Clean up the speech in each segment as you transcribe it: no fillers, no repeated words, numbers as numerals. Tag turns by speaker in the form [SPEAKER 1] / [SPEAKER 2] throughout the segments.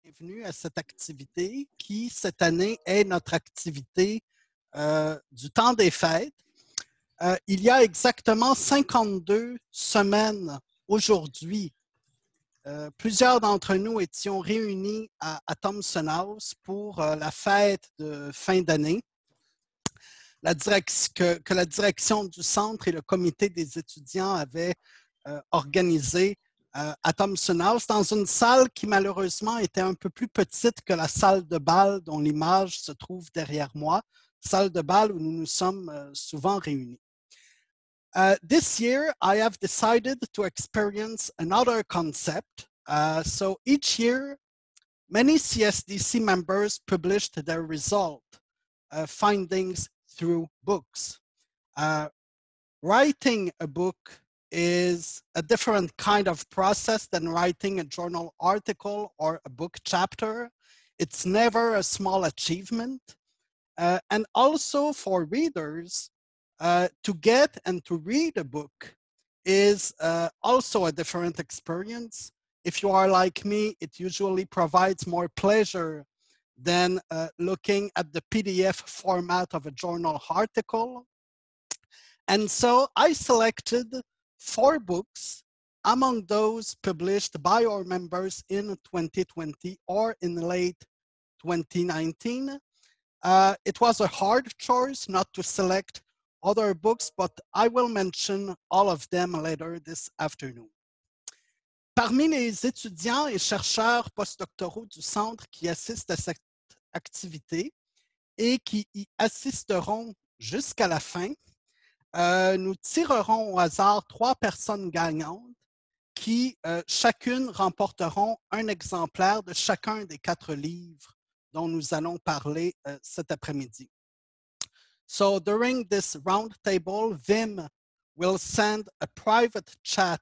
[SPEAKER 1] bienvenue à cette activité qui, cette année, est notre activité du temps des fêtes. Il y a exactement 52 semaines aujourd'hui, plusieurs d'entre nous étions réunis à Thomson House pour la fête de fin d'année que la direction du centre et le comité des étudiants avaient organisé à Thomson House, dans une salle qui malheureusement était un peu plus petite que la salle de bal dont l'image se trouve derrière moi, salle de bal où nous nous sommes souvent réunis. This year, I have decided to experience another concept. So each year, many CSDC members published their findings through books. Writing a book is a different kind of process than writing a journal article or a book chapter. It's never a small achievement. And also for readers, to get and to read a book is also a different experience. If you are like me, it usually provides more pleasure than looking at the PDF format of a journal article. And so I selected 4 books among those published by our members in 2020 or in late 2019. It was a hard choice not to select other books, but I will mention all of them later this afternoon. Parmi les étudiants et chercheurs postdoctoraux du centre qui assistent à cette activité et qui y assisteront jusqu'à la fin, nous tirerons au hasard 3 personnes gagnantes qui chacune remporteront un exemplaire de chacun des 4 livres dont nous allons parler cet après-midi. So during this roundtable, Vim will send a private chat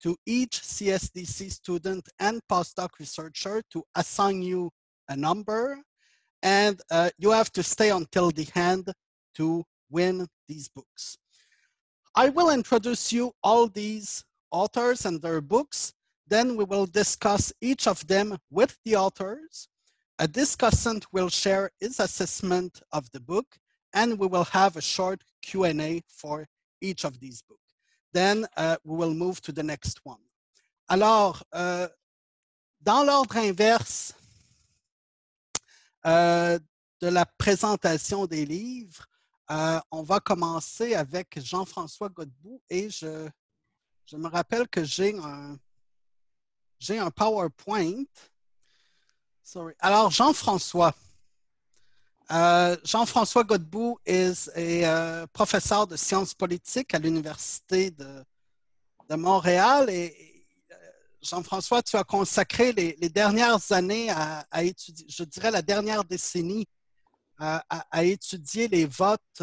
[SPEAKER 1] to each CSDC student and postdoc researcher to assign you a number, and you have to stay until the end to win these books. I will introduce you all these authors and their books. Then we will discuss each of them with the authors. A discussant will share his assessment of the book, and we will have a short Q&A for each of these books. Then we will move to the next one. Alors, dans l'ordre inverse de la présentation des livres, on va commencer avec Jean-François Godbout et je me rappelle que j'ai un PowerPoint. Sorry. Alors, Jean-François Godbout is a professeur de sciences politiques à l'Université de Montréal et Jean-François, tu as consacré les dernières années à étudier, je dirais la dernière décennie, à étudier les votes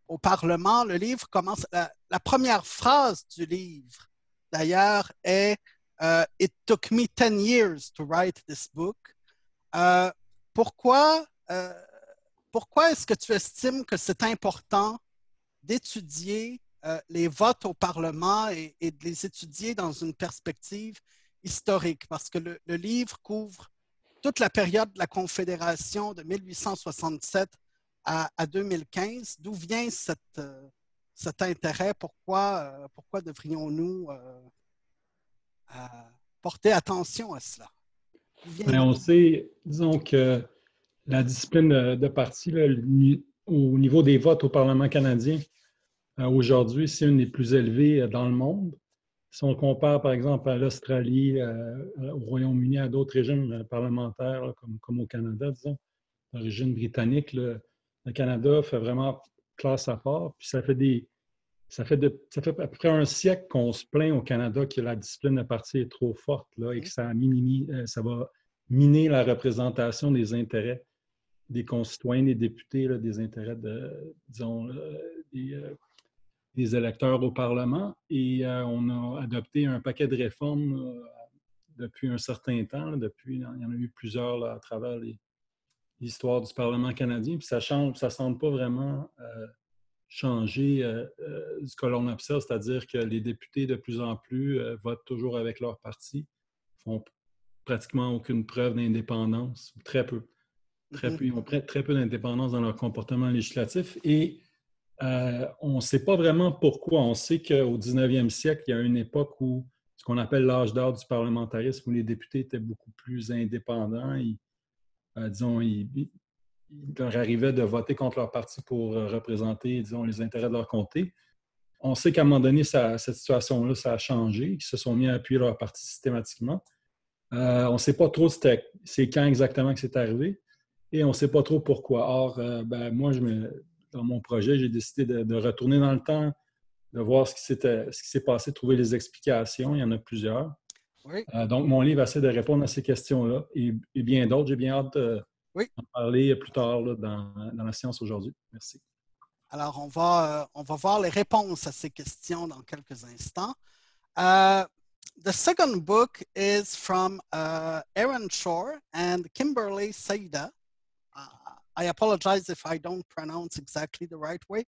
[SPEAKER 1] au Parlement. Le livre commence, la première phrase du livre, d'ailleurs, est « It took me 10 years to write this book ». Pourquoi est-ce que tu estimes que c'est important d'étudier les votes au Parlement et de les étudier dans une perspective historique? Parce que le livre couvre toute la période de la Confédération de 1867 à 2015. D'où vient cet intérêt? Pourquoi devrions-nous porter attention à cela?
[SPEAKER 2] On sait, disons que la discipline de parti, là, au niveau des votes au Parlement canadien, aujourd'hui, c'est une des plus élevées dans le monde. Si on compare, par exemple, à l'Australie, au Royaume-Uni, à d'autres régimes parlementaires, là, comme au Canada, disons, l'origine britannique, le Canada fait vraiment classe à part. Puis ça fait à peu près un siècle qu'on se plaint au Canada que la discipline de parti est trop forte là, et que ça va miner la représentation des intérêts des concitoyens, des députés, là, des intérêts des électeurs au Parlement. Et on a adopté un paquet de réformes depuis un certain temps. Il y en a eu plusieurs là, à travers l'histoire du Parlement canadien. Puis ça ne semble pas vraiment changer ce que l'on observe, c'est-à-dire que les députés, de plus en plus, votent toujours avec leur parti, font pratiquement aucune preuve d'indépendance, très peu. Très peu. Ils ont très peu d'indépendance dans leur comportement législatif et on ne sait pas vraiment pourquoi. On sait qu'au 19e siècle, il y a une époque où ce qu'on appelle l'âge d'or du parlementarisme, où les députés étaient beaucoup plus indépendants. Disons, il leur arrivait de voter contre leur parti pour représenter, disons, les intérêts de leur comté. On sait qu'à un moment donné, cette situation-là, ça a changé, qu'ils se sont mis à appuyer leur parti systématiquement. On ne sait pas trop c'est quand exactement que c'est arrivé et on ne sait pas trop pourquoi. Or, moi, dans mon projet, j'ai décidé de retourner dans le temps, de voir ce qui s'est passé, trouver les explications. Il y en a plusieurs.
[SPEAKER 1] Oui.
[SPEAKER 2] Donc, mon livre essaie de répondre à ces questions-là et bien d'autres. J'ai bien hâte d'en parler plus tard là, dans la séance aujourd'hui. Merci.
[SPEAKER 1] Alors, on va voir les réponses à ces questions dans quelques instants. The second book is from Aaron Shore and Kimberly Saida. I apologize if I don't pronounce exactly the right way.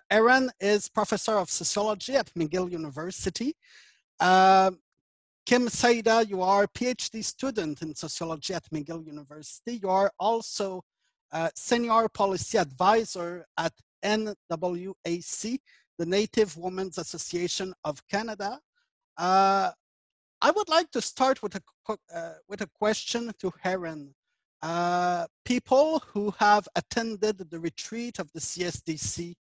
[SPEAKER 1] Aaron is professor of sociology at McGill University. Kim Saida, you are a PhD student in sociology at McGill University. You are also a senior policy advisor at NWAC, the Native Women's Association of Canada. I would like to start with a question to Aaron. People who have attended the retreat of the CSDC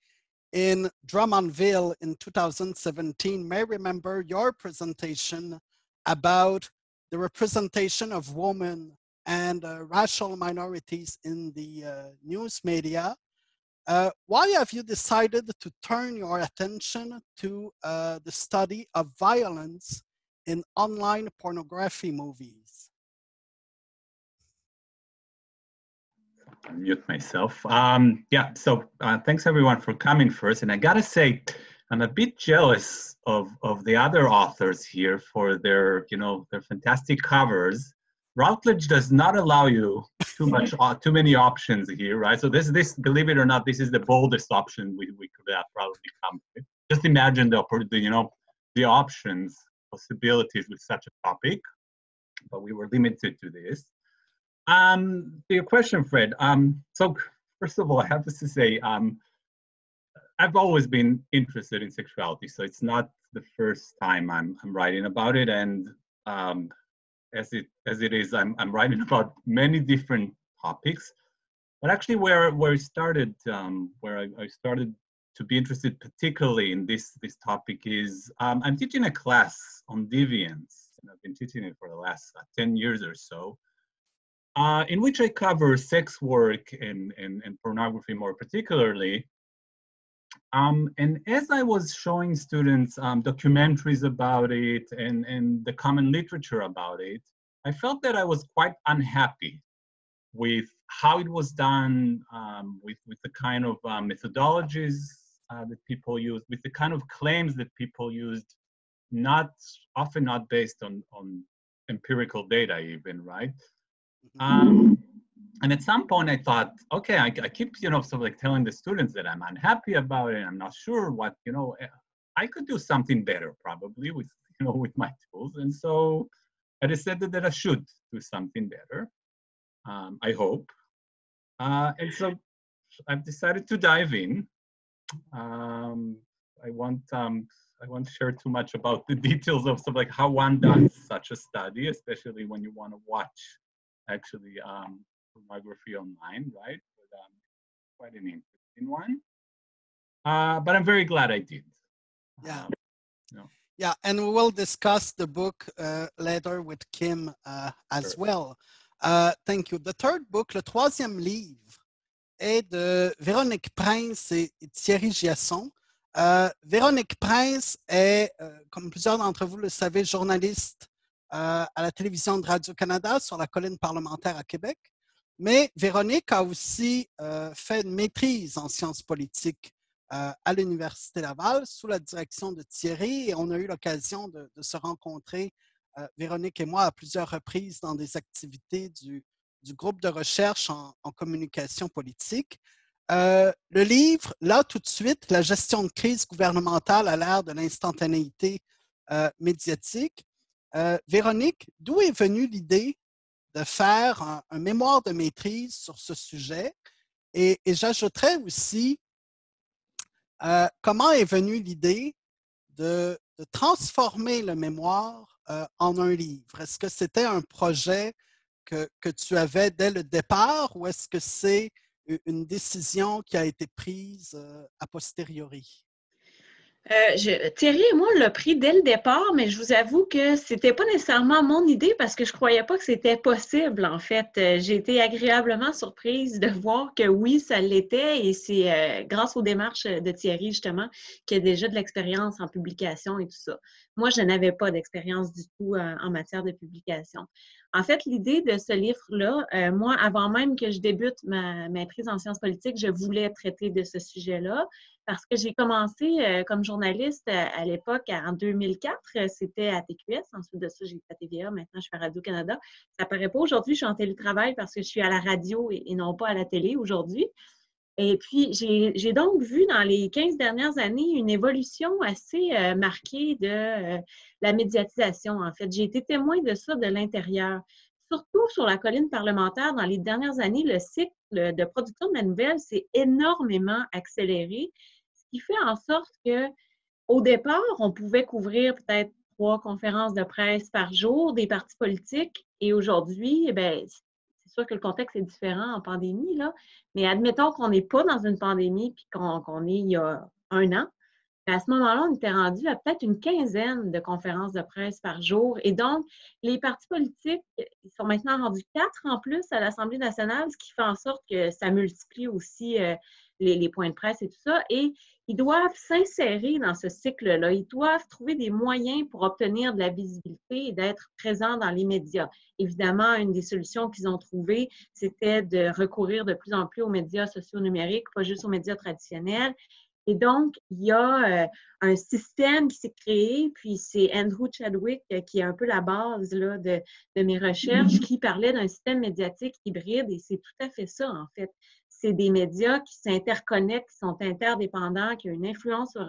[SPEAKER 1] in Drummondville in 2017 may remember your presentation about the representation of women and racial minorities in the news media. Why have you decided to turn your attention to the study of violence in online pornography movies?
[SPEAKER 3] Mute myself. So thanks everyone for coming first. And I gotta say, I'm a bit jealous of the other authors here for their fantastic covers. Routledge does not allow you too many options here, right? So this, believe it or not, this is the boldest option we could have probably come with. Just imagine the options, possibilities with such a topic, but we were limited to this. To your question, Fred. So first of all, I have to say, I've always been interested in sexuality, so it's not the first time I'm writing about it. And as it is, I'm writing about many different topics. But actually, where it started, where I started to be interested particularly in this topic is I'm teaching a class on deviance, and I've been teaching it for the last 10 years or so. In which I cover sex work and pornography more particularly. And as I was showing students documentaries about it and the common literature about it, I felt that I was quite unhappy with how it was done, with the kind of methodologies that people used, with the kind of claims that people used, often not based on empirical data even, right? And at some point I thought, okay, I keep, sort of like telling the students that I'm unhappy about it. I'm not sure what, I could do something better probably with my tools. And so I decided that I should do something better, I hope. And so I've decided to dive in. I won't share too much about the details of stuff like how one does such a study, especially when you want to watch actually pornography online, right? But quite an interesting one. But I'm very glad I did.
[SPEAKER 1] Yeah. Yeah, and we will discuss the book later with Kim as well. Thank you. The third book, le troisième livre, est de Véronique Prince et Thierry Giasson. Véronique Prince est, comme plusieurs d'entre vous le savez, journaliste à la télévision de Radio-Canada sur la colline parlementaire à Québec. Mais Véronique a aussi fait une maîtrise en sciences politiques à l'Université Laval sous la direction de Thierry et on a eu l'occasion de se rencontrer, Véronique et moi, à plusieurs reprises dans des activités du groupe de recherche en communication politique. Le livre, là tout de suite, la gestion de crise gouvernementale à l'ère de l'instantanéité médiatique, Véronique, d'où est venue l'idée de faire un mémoire de maîtrise sur ce sujet? Et j'ajouterais aussi, comment est venue l'idée de transformer le mémoire en un livre? Est-ce que c'était un projet que tu avais dès le départ ou est-ce que c'est une décision qui a été prise a posteriori?
[SPEAKER 4] Thierry et moi, on l'a pris dès le départ, mais je vous avoue que c'était pas nécessairement mon idée parce que je croyais pas que c'était possible, en fait. J'ai été agréablement surprise de voir que oui, ça l'était et c'est grâce aux démarches de Thierry, justement, qu'il y a déjà de l'expérience en publication et tout ça. Moi, je n'avais pas d'expérience du tout en matière de publication. En fait, l'idée de ce livre-là, moi, avant même que je débute ma maîtrise en sciences politiques, je voulais traiter de ce sujet-là. Parce que j'ai commencé comme journaliste à l'époque, en 2004, c'était à TQS. Ensuite de ça, j'ai été à TVA. Maintenant, je suis à Radio-Canada. Ça paraît pas aujourd'hui, je suis en télétravail parce que je suis à la radio et non pas à la télé aujourd'hui. Et puis, j'ai donc vu dans les 15 dernières années une évolution assez marquée de la médiatisation, en fait. J'ai été témoin de ça de l'intérieur. Surtout sur la colline parlementaire, dans les dernières années, le cycle de production de la nouvelle s'est énormément accéléré, ce qui fait en sorte qu'au départ, on pouvait couvrir peut-être 3 conférences de presse par jour des partis politiques. Et aujourd'hui, eh bien, c'est sûr que le contexte est différent en pandémie, là, mais admettons qu'on n'est pas dans une pandémie puis qu'on est il y a 1 an. À ce moment-là, on était rendu à peut-être une quinzaine de conférences de presse par jour. Et donc, les partis politiques, ils sont maintenant rendus 4 en plus à l'Assemblée nationale, ce qui fait en sorte que ça multiplie aussi les points de presse et tout ça. Et ils doivent s'insérer dans ce cycle-là. Ils doivent trouver des moyens pour obtenir de la visibilité et d'être présents dans les médias. Évidemment, une des solutions qu'ils ont trouvées, c'était de recourir de plus en plus aux médias sociaux numériques, pas juste aux médias traditionnels. Et donc, il y a un système qui s'est créé, puis c'est Andrew Chadwick qui est un peu la base là, de mes recherches, qui parlait d'un système médiatique hybride, et c'est tout à fait ça, en fait. C'est des médias qui s'interconnectent, qui sont interdépendants, qui ont une influence sur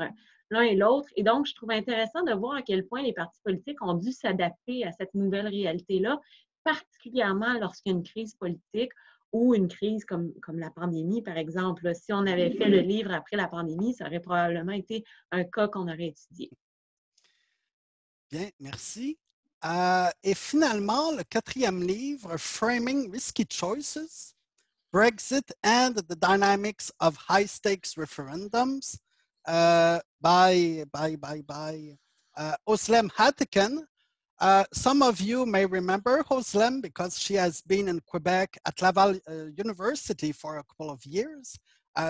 [SPEAKER 4] l'un et l'autre. Et donc, je trouve intéressant de voir à quel point les partis politiques ont dû s'adapter à cette nouvelle réalité-là, particulièrement lorsqu'il y a une crise politique ou une crise comme la pandémie, par exemple. Si on avait fait le livre après la pandémie, ça aurait probablement été un cas qu'on aurait étudié.
[SPEAKER 1] Bien, merci. Et finalement, le 4e livre, Framing Risky Choices, Brexit and the Dynamics of High-Stakes Referendums, by Özlem Hateken. Some of you may remember Özlem because she has been in Quebec at Laval University for a couple of years.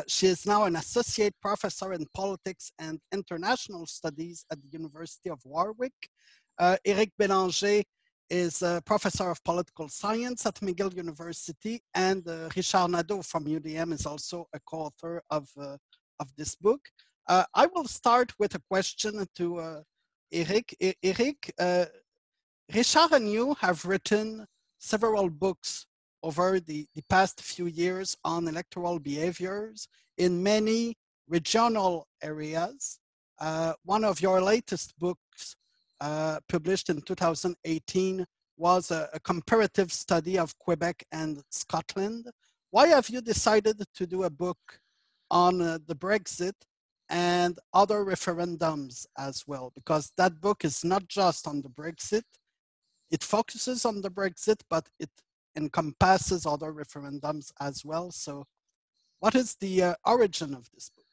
[SPEAKER 1] She is now an associate professor in politics and international studies at the University of Warwick. Éric Bélanger is a professor of political science at McGill University, and Richard Nadeau from UDM is also a co-author of this book. I will start with a question to Éric. Éric, Richard and you have written several books over the past few years on electoral behaviors in many regional areas. One of your latest books, published in 2018, was a comparative study of Quebec and Scotland. Why have you decided to do a book on the Brexit and other referendums as well? Because that book is not just on the Brexit. It focuses on the Brexit, but it encompasses other referendums as well. So what is the origin of this book?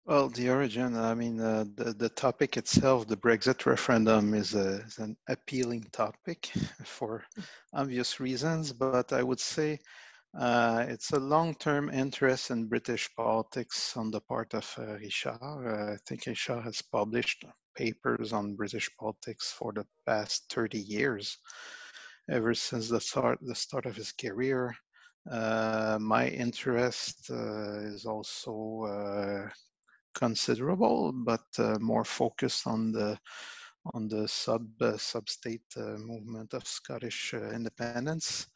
[SPEAKER 5] Well, the origin, I mean, the topic itself, the Brexit referendum, is an appealing topic for obvious reasons, but I would say it's a long-term interest in British politics on the part of Richard. I think Richard has published papers on British politics for the past 30 years, ever since the start of his career. My interest is also considerable, but more focused on the sub-state movement of Scottish independence.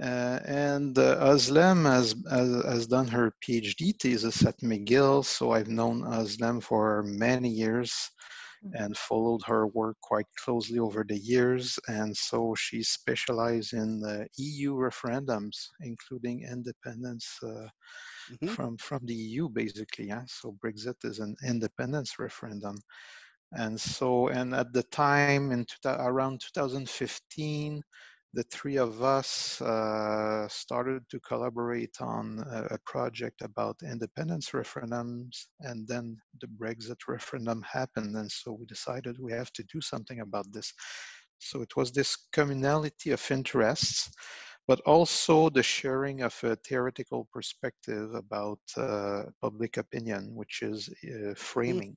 [SPEAKER 5] And Özlem has done her PhD thesis at McGill, so I've known Özlem for many years. and followed her work quite closely over the years. And so she specialized in EU referendums, including independence from the EU, basically. Yeah? So Brexit is an independence referendum. And so, and at the time, around 2015, the three of us started to collaborate on a project about independence referendums, and then the Brexit referendum happened, and so we decided we have to do something about this. So it was this commonality of interests, but also the sharing of a theoretical perspective about public opinion, which is framing.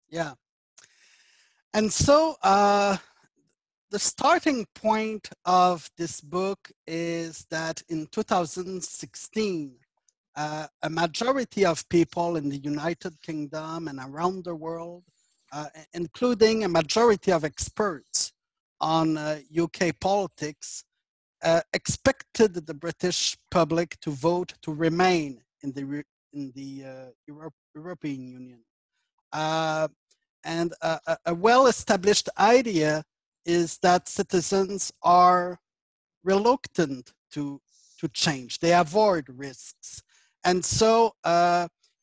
[SPEAKER 1] Yeah. And so the starting point of this book is that in 2016, a majority of people in the United Kingdom and around the world, including a majority of experts on UK politics, expected the British public to vote to remain in the European Union. And a well-established idea is that citizens are reluctant to change. They avoid risks. And so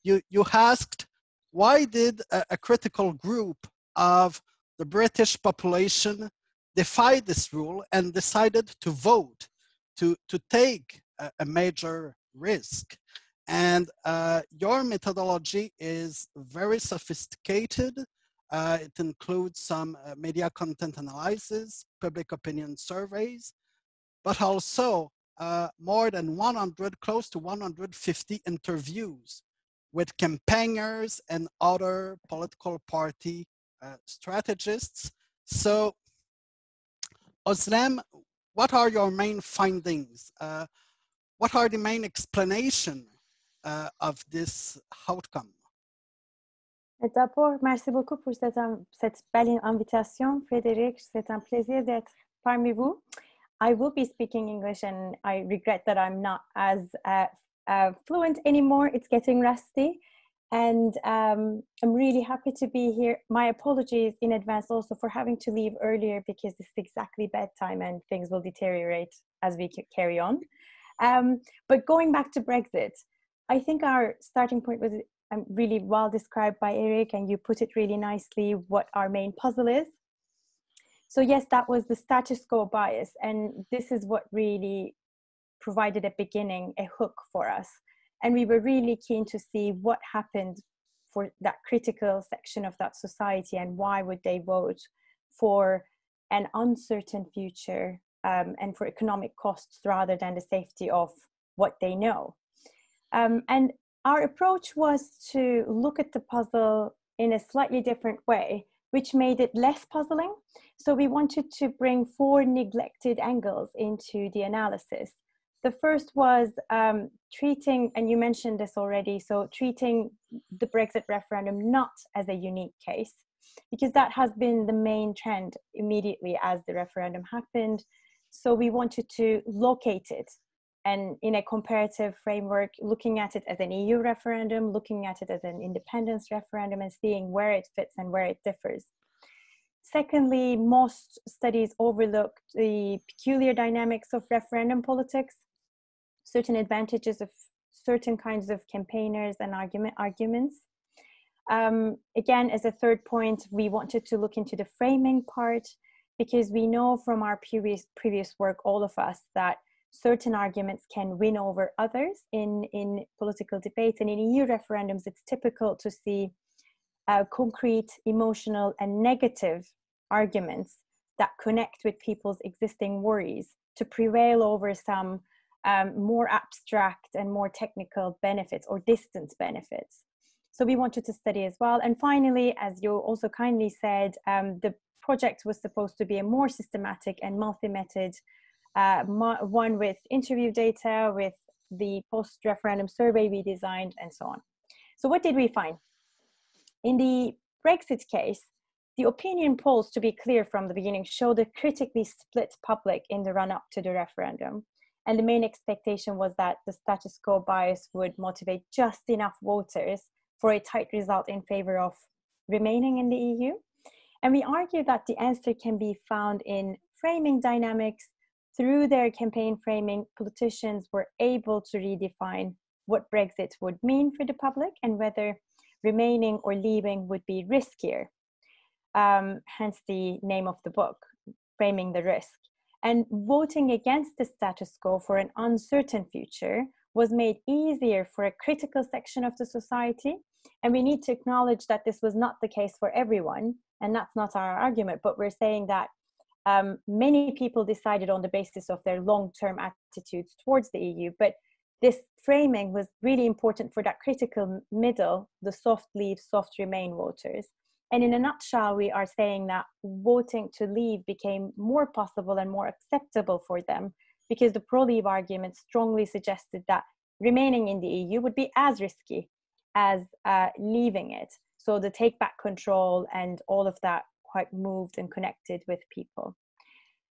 [SPEAKER 1] you asked, why did a critical group of the British population defy this rule and decided to vote, to take a major risk? And your methodology is very sophisticated. It includes some media content analysis, public opinion surveys, but also more than 100, close to 150 interviews with campaigners and other political party strategists. So, Özlem, what are your main findings? What are the main explanations of this outcome?
[SPEAKER 6] D'abord, merci beaucoup pour cette belle invitation, Frédéric. C'est un plaisir d'être parmi vous. I will be speaking English, and I regret that I'm not as fluent anymore. It's getting rusty. And I'm really happy to be here. My apologies in advance also for having to leave earlier, because it's exactly bedtime and things will deteriorate as we carry on. But going back to Brexit, I think our starting point was really well described by Eric, and you put it really nicely what our main puzzle is. So yes, that was the status quo bias, and this is what really provided a beginning, a hook for us. And we were really keen to see what happened for that critical section of that society, and why would they vote for an uncertain future and for economic costs rather than the safety of what they know. And our approach was to look at the puzzle in a slightly different way, which made it less puzzling. So we wanted to bring 4 neglected angles into the analysis. The first was treating, and you mentioned this already, so treating the Brexit referendum not as a unique case, because that has been the main trend immediately as the referendum happened. So we wanted to locate it, and in a comparative framework, looking at it as an EU referendum, looking at it as an independence referendum, and seeing where it fits and where it differs. Secondly, most studies overlook the peculiar dynamics of referendum politics, certain advantages of certain kinds of campaigners and arguments. Again, as a third point, we wanted to look into the framing part, because we know from our previous work, all of us, that certain arguments can win over others in political debates. And in EU referendums, it's typical to see concrete, emotional, and negative arguments that connect with people's existing worries to prevail over some more abstract and more technical benefits or distance benefits. So we wanted to study as well. And finally, as you also kindly said, the project was supposed to be a more systematic and multi-method one, with interview data, with the post-referendum survey we designed, and so on. So what did we find? In the Brexit case, the opinion polls, to be clear from the beginning, showed a critically split public in the run-up to the referendum. And the main expectation was that the status quo bias would motivate just enough voters for a tight result in favor of remaining in the EU. And we argue that the answer can be found in framing dynamics. Through their campaign framing, politicians were able to redefine what Brexit would mean for the public and whether remaining or leaving would be riskier. Hence the name of the book, Framing the Risk. And voting against the status quo for an uncertain future was made easier for a critical section of the society. And we need to acknowledge that this was not the case for everyone. And that's not our argument, but we're saying that many people decided on the basis of their long-term attitudes towards the EU. But this framing was really important for that critical middle, the soft leave, soft remain voters. And in a nutshell, we are saying that voting to leave became more possible and more acceptable for them because the pro-leave argument strongly suggested that remaining in the EU would be as risky as leaving it. So the take back control and all of that quite moved and connected with people.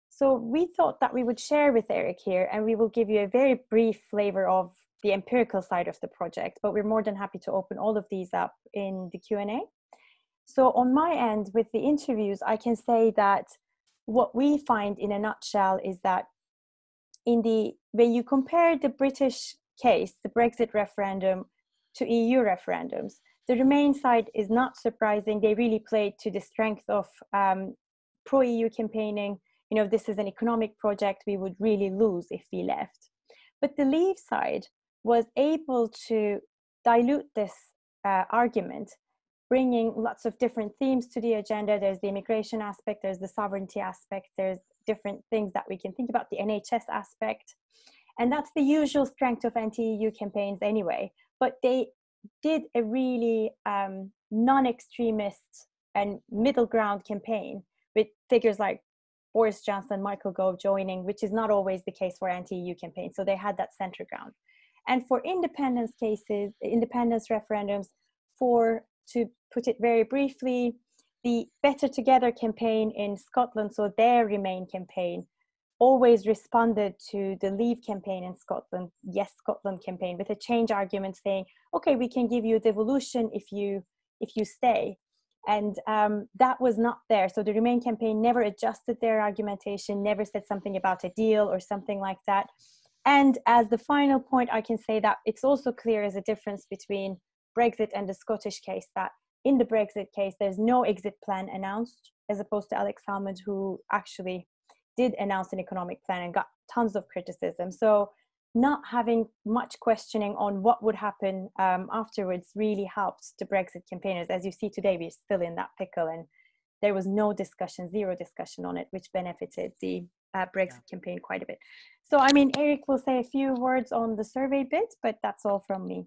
[SPEAKER 6] So we thought that we would share with Eric here, and we will give you a very brief flavor of the empirical side of the project, but we're more than happy to open all of these up in the Q&A. So on my end, with the interviews, I can say that what we find in a nutshell is that when you compare the British case, the Brexit referendum, to EU referendums, the Remain side is not surprising. They really played to the strength of pro-EU campaigning. You know, this is an economic project we would really lose if we left. But the Leave side was able to dilute this argument, bringing lots of different themes to the agenda. There's the immigration aspect, there's the sovereignty aspect, there's different things that we can think about, the NHS aspect. And that's the usual strength of anti-EU campaigns anyway. But they did a really non-extremist and middle ground campaign with figures like Boris Johnson, Michael Gove joining, which is not always the case for anti-EU campaigns. So they had that center ground. And for independence cases, independence referendums, to put it very briefly, the Better Together campaign in Scotland, so their Remain campaign, always responded to the Leave campaign in Scotland, Yes Scotland campaign, with a change argument saying, okay, we can give you devolution if you stay. And that was not there. So the Remain campaign never adjusted their argumentation, never said something about a deal or something like that. And as the final point, I can say that it's also clear as a difference between Brexit and the Scottish case, that in the Brexit case, there's no exit plan announced, as opposed to Alex Salmond, who actually did announce an economic plan and got tons of criticism. So not having much questioning on what would happen afterwards really helped the Brexit campaigners. As you see today, we're still in that pickle, and there was no discussion, zero discussion on it, which benefited the Brexit campaign quite a bit. So, I mean, Eric will say a few words on the survey bit, but that's all from me.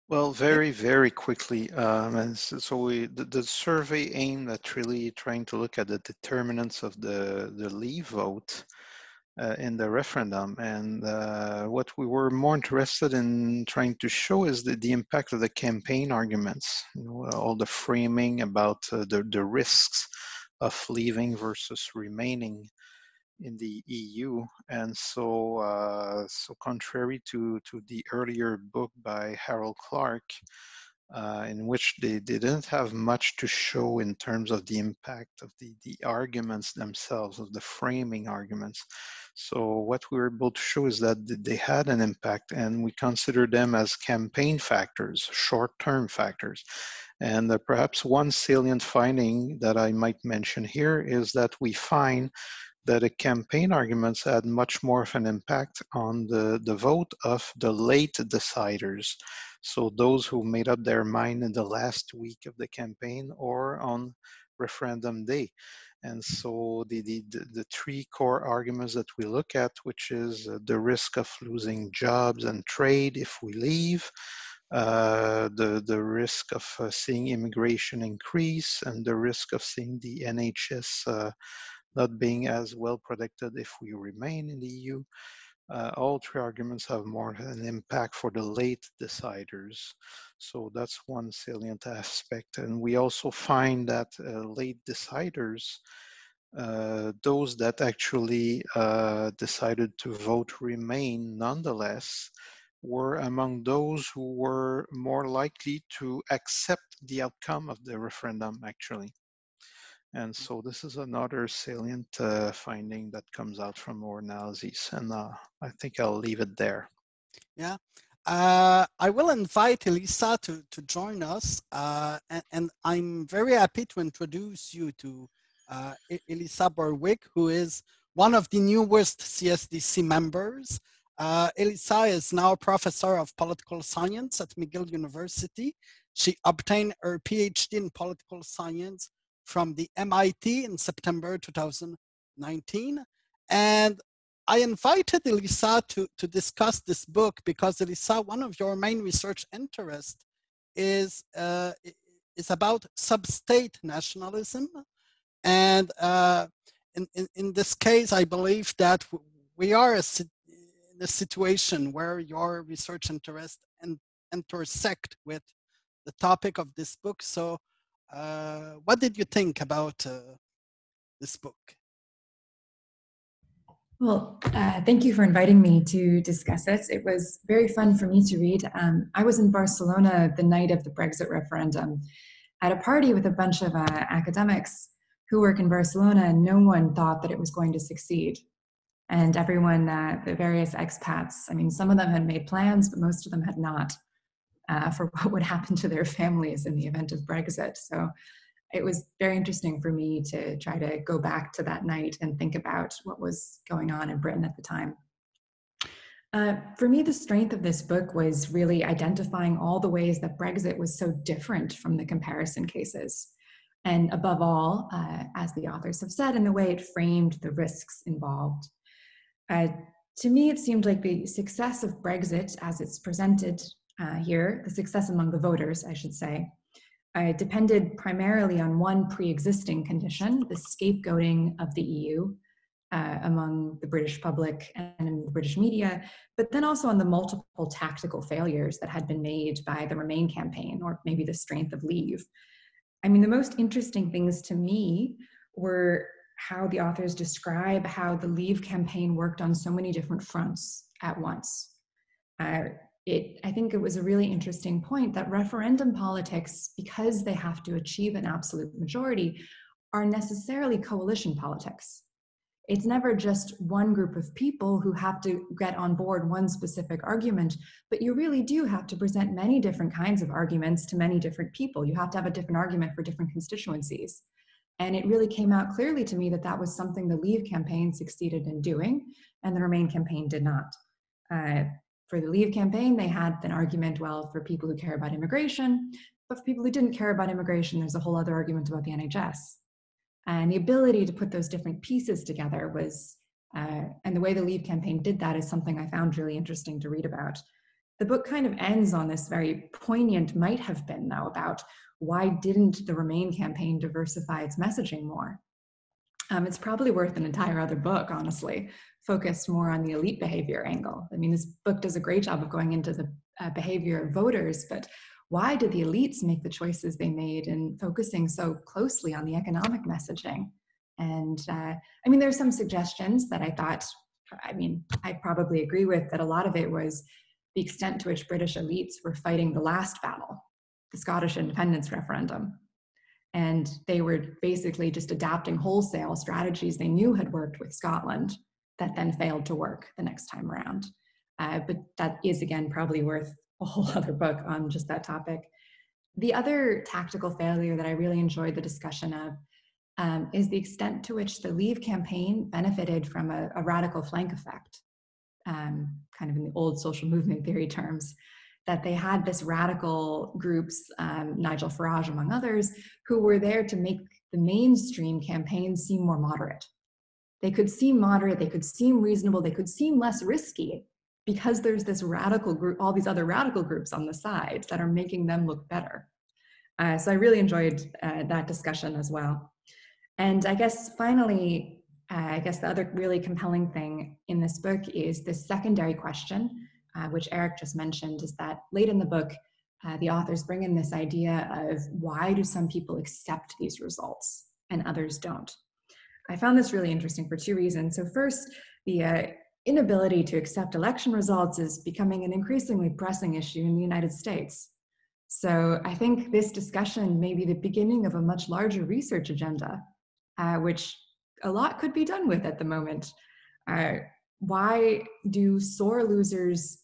[SPEAKER 5] Well, very, very quickly. And so the survey aimed at really trying to look at the determinants of the Leave vote in the referendum. And what we were more interested in trying to show is the impact of the campaign arguments, you know, all the framing about the risks of leaving versus remaining in the EU. And so contrary to the earlier book by Harold Clark, in which they didn't have much to show in terms of the impact of the arguments themselves, of the framing arguments. So what we were able to show is that they had an impact, and we consider them as campaign factors, short-term factors. And perhaps one salient finding that I might mention here is that we find that the campaign arguments had much more of an impact on the vote of the late deciders. So those who made up their mind in the last week of the campaign or on referendum day. And so the three core arguments that we look at, which is the risk of losing jobs and trade if we leave, the risk of seeing immigration increase, and the risk of seeing the NHS not being as well protected if we remain in the EU. All three arguments have more an impact for the late deciders. So that's one salient aspect. And we also find that late deciders, those that actually decided to vote Remain nonetheless, were among those who were more likely to accept the outcome of the referendum, actually. And so this is another salient finding that comes out from our analyses. And I think I'll leave it there.
[SPEAKER 1] Yeah. I will invite Elisa to join us. And I'm very happy to introduce you to Elisa Berwick, who is one of the newest CSDC members. Elisa is now a professor of political science at McGill University. She obtained her PhD in political science from the MIT in September 2019. And I invited Elisa to discuss this book because, Elisa, one of your main research interests is about sub-state nationalism. And in this case, I believe that we are in a situation where your research interests intersect with the topic of this book. So what did you think about this book?
[SPEAKER 7] Well, thank you for inviting me to discuss it. It was very fun for me to read. I was in Barcelona the night of the Brexit referendum at a party with a bunch of academics who work in Barcelona, and no one thought that it was going to succeed. And everyone, the various expats, I mean, some of them had made plans, but most of them had not, for what would happen to their families in the event of Brexit. So it was very interesting for me to try to go back to that night and think about what was going on in Britain at the time. For me, the strength of this book was really identifying all the ways that Brexit was so different from the comparison cases. And above all, as the authors have said, in the way it framed the risks involved. To me, it seemed like the success of Brexit, as it's presented here, the success among the voters, I should say, depended primarily on one pre-existing condition, the scapegoating of the EU among the British public and in the British media, but then also on the multiple tactical failures that had been made by the Remain campaign, or maybe the strength of Leave. I mean, the most interesting things to me were how the authors describe how the Leave campaign worked on so many different fronts at once. I think it was a really interesting point that referendum politics, because they have to achieve an absolute majority, are necessarily coalition politics. It's never just one group of people who have to get on board one specific argument, but you really do have to present many different kinds of arguments to many different people. You have to have a different argument for different constituencies. And it really came out clearly to me that that was something the Leave campaign succeeded in doing, and the Remain campaign did not. For the Leave campaign, they had an argument, well, for people who care about immigration, but for people who didn't care about immigration, there's a whole other argument about the NHS. And the ability to put those different pieces together was, and the way the Leave campaign did that is something I found really interesting to read about. The book kind of ends on this very poignant might have been, though, about why didn't the Remain campaign diversify its messaging more? It's probably worth an entire other book, honestly, focused more on the elite behavior angle. I mean, this book does a great job of going into the behavior of voters, but why did the elites make the choices they made and focusing so closely on the economic messaging? And I mean, there's some suggestions that I thought, I mean, I probably agree with, that a lot of it was the extent to which British elites were fighting the last battle, the Scottish independence referendum. And they were basically just adapting wholesale strategies they knew had worked with Scotland that then failed to work the next time around. But that is, again, probably worth a whole other book on just that topic. The other tactical failure that I really enjoyed the discussion of is the extent to which the Leave campaign benefited from a radical flank effect, kind of in the old social movement theory terms, that they had this radical groups, Nigel Farage among others, who were there to make the mainstream campaign seem more moderate. They could seem moderate, they could seem reasonable, they could seem less risky because there's this radical group, all these other radical groups on the side that are making them look better. So I really enjoyed that discussion as well. And I guess finally, I guess the other really compelling thing in this book is this secondary question, which Eric just mentioned, is that late in the book, the authors bring in this idea of why do some people accept these results and others don't? I found this really interesting for two reasons. So first, the inability to accept election results is becoming an increasingly pressing issue in the United States. So I think this discussion may be the beginning of a much larger research agenda, which a lot could be done with at the moment. Why do sore losers,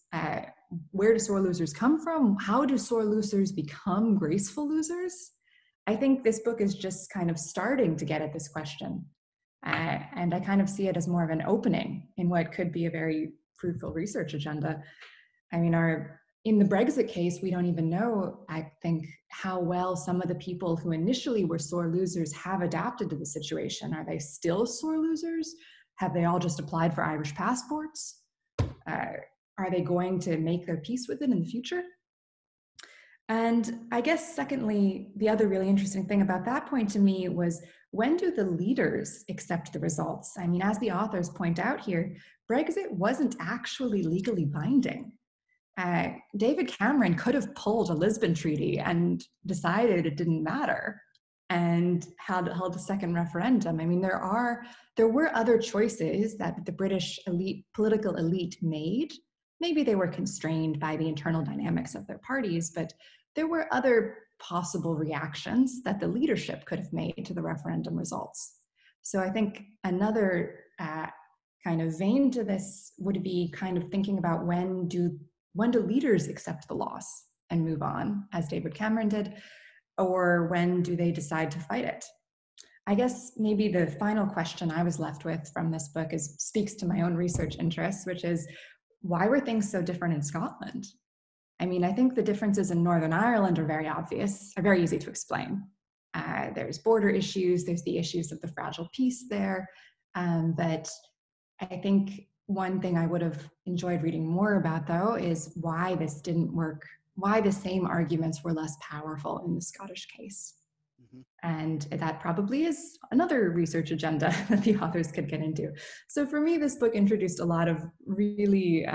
[SPEAKER 7] where do sore losers come from? How do sore losers become graceful losers? I think this book is just kind of starting to get at this question. And I kind of see it as more of an opening in what could be a very fruitful research agenda. I mean, in the Brexit case, we don't even know, I think, how well some of the people who initially were sore losers have adapted to the situation. Are they still sore losers? Have they all just applied for Irish passports? Are they going to make their peace with it in the future? And I guess, secondly, the other really interesting thing about that point to me was, when do the leaders accept the results? I mean, as the authors point out here, Brexit wasn't actually legally binding. David Cameron could have pulled a Lisbon Treaty and decided it didn't matter and held a second referendum. I mean, there were other choices that the British political elite made. Maybe they were constrained by the internal dynamics of their parties, but there were other possible reactions that the leadership could have made to the referendum results. So I think another kind of vein to this would be kind of thinking about when do leaders accept the loss and move on, as David Cameron did, or when do they decide to fight it? I guess maybe the final question I was left with from this book speaks to my own research interests, which is, why were things so different in Scotland? I mean, I think the differences in Northern Ireland are very obvious, are very easy to explain. There's border issues, there's the issues of the fragile peace there, but I think one thing I would have enjoyed reading more about, though, is why this didn't work, why the same arguments were less powerful in the Scottish case. Mm-hmm. And that probably is another research agenda that the authors could get into. So for me, this book introduced a lot of really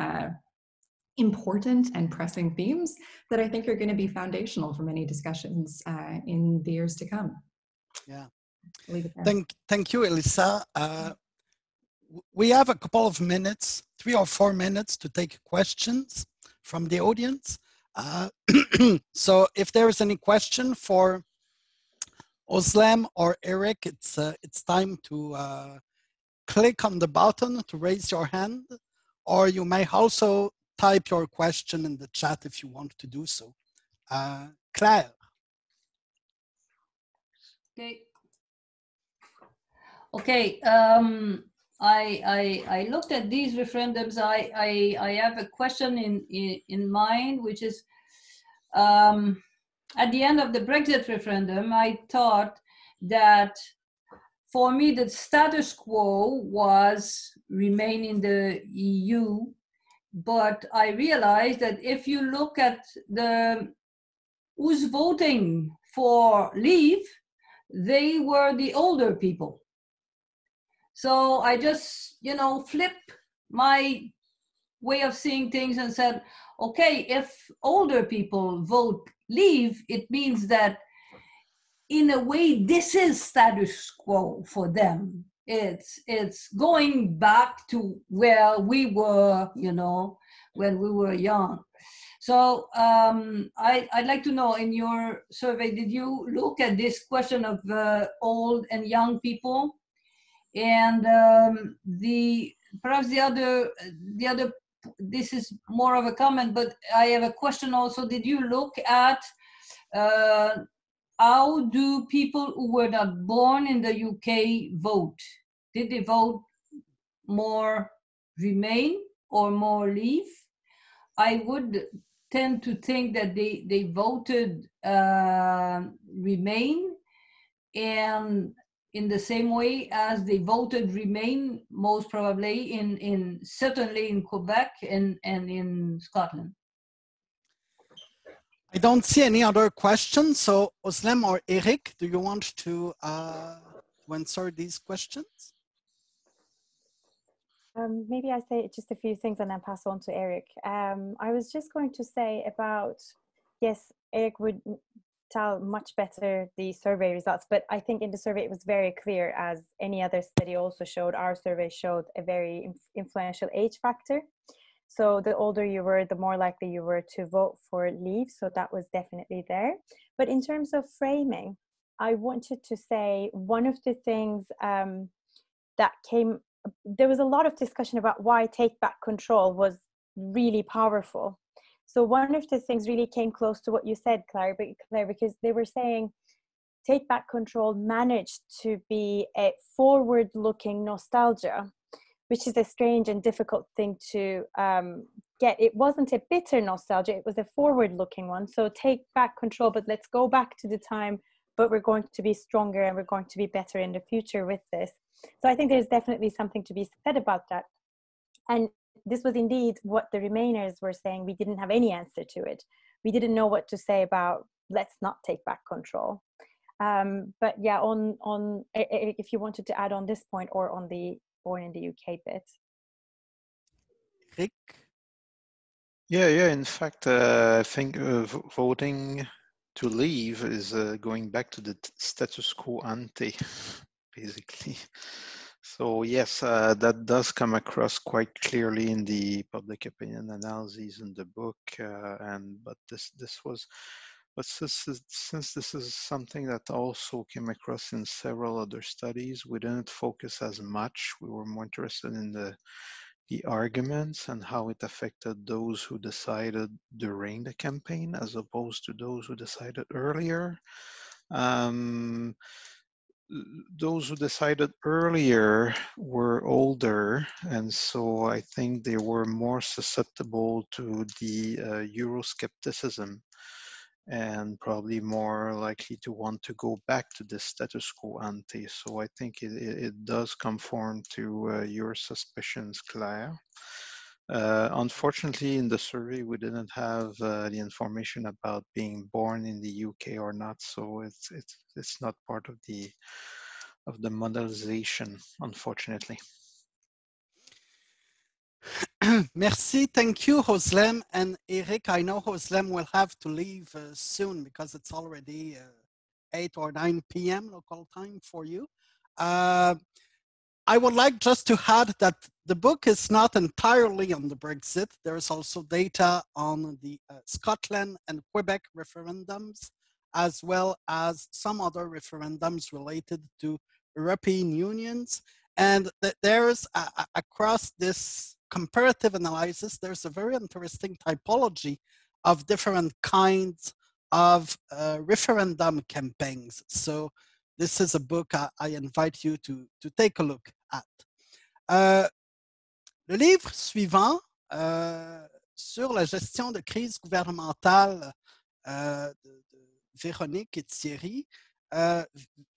[SPEAKER 7] important and pressing themes that I think are going to be foundational for many discussions in the years to come.
[SPEAKER 1] Yeah.
[SPEAKER 7] Thank
[SPEAKER 1] you, Elisa. We have a couple of minutes, 3 or 4 minutes, to take questions from the audience. So if there is any question for Özlem or Eric, it's time to click on the button to raise your hand, or you may also type your question in the chat if you want to do so. Claire.
[SPEAKER 8] Okay. I looked at these referendums. I have a question in mind, which is, at the end of the Brexit referendum, I thought that for me the status quo was remain in the EU, but I realized that if you look at who's voting for leave, they were the older people. So I just, flipped my way of seeing things and said, okay, if older people vote leave, it means that in a way, this is status quo for them. It's going back to where we were, when we were young. So I'd like to know, in your survey, did you look at this question of old and young people? And perhaps the other, this is more of a comment, but I have a question also. Did you look at how do people who were not born in the UK vote? Did they vote more Remain or more Leave? I would tend to think that they voted Remain, and in the same way as they voted Remain, most probably certainly in Quebec and in Scotland.
[SPEAKER 1] I don't see any other questions. So Özlem or Eric, do you want to answer these questions?
[SPEAKER 6] Maybe I say just a few things and then pass on to Eric. I was just going to say about, yes, Eric would tell much better the survey results, but I think in the survey it was very clear, as any other study also showed, our survey showed a very influential age factor. So the older you were, the more likely you were to vote for leave. So that was definitely there. But in terms of framing, I wanted to say one of the things that came, there was a lot of discussion about why take back control was really powerful. So one of the things really came close to what you said, Claire, because they were saying take back control managed to be a forward-looking nostalgia, which is a strange and difficult thing to get. It wasn't a bitter nostalgia, it was a forward-looking one. So take back control, but let's go back to the time, but we're going to be stronger and we're going to be better in the future with this. So I think there's definitely something to be said about that. And this was indeed what the Remainers were saying. We didn't have any answer to it. We didn't know what to say about let's not take back control. But yeah, on if you wanted to add on this point or on the Born in the UK bit.
[SPEAKER 1] Rick?
[SPEAKER 5] Yeah. In fact, I think voting to leave is going back to the status quo ante, basically. So yes, that does come across quite clearly in the public opinion analyses in the book, but since this is something that also came across in several other studies, we didn't focus as much. We were more interested in the arguments and how it affected those who decided during the campaign as opposed to those who decided earlier. Those who decided earlier were older, and so I think they were more susceptible to the Euroscepticism and probably more likely to want to go back to the status quo ante. So I think it does conform to your suspicions, Claire. Unfortunately, in the survey, we didn't have the information about being born in the UK or not, so it's not part of the modelization, unfortunately.
[SPEAKER 1] Merci, thank you, Joslem and Eric. I know Joslem will have to leave soon because it's already 8 or 9 p.m. local time for you. I would like just to add that the book is not entirely on the Brexit. There is also data on the Scotland and Quebec referendums, as well as some other referendums related to European unions. And there's, across this comparative analysis, there's a very interesting typology of different kinds of referendum campaigns. So this is a book I invite you to take a look at. Le livre suivant sur la gestion de crise gouvernementale de Véronique et Thierry.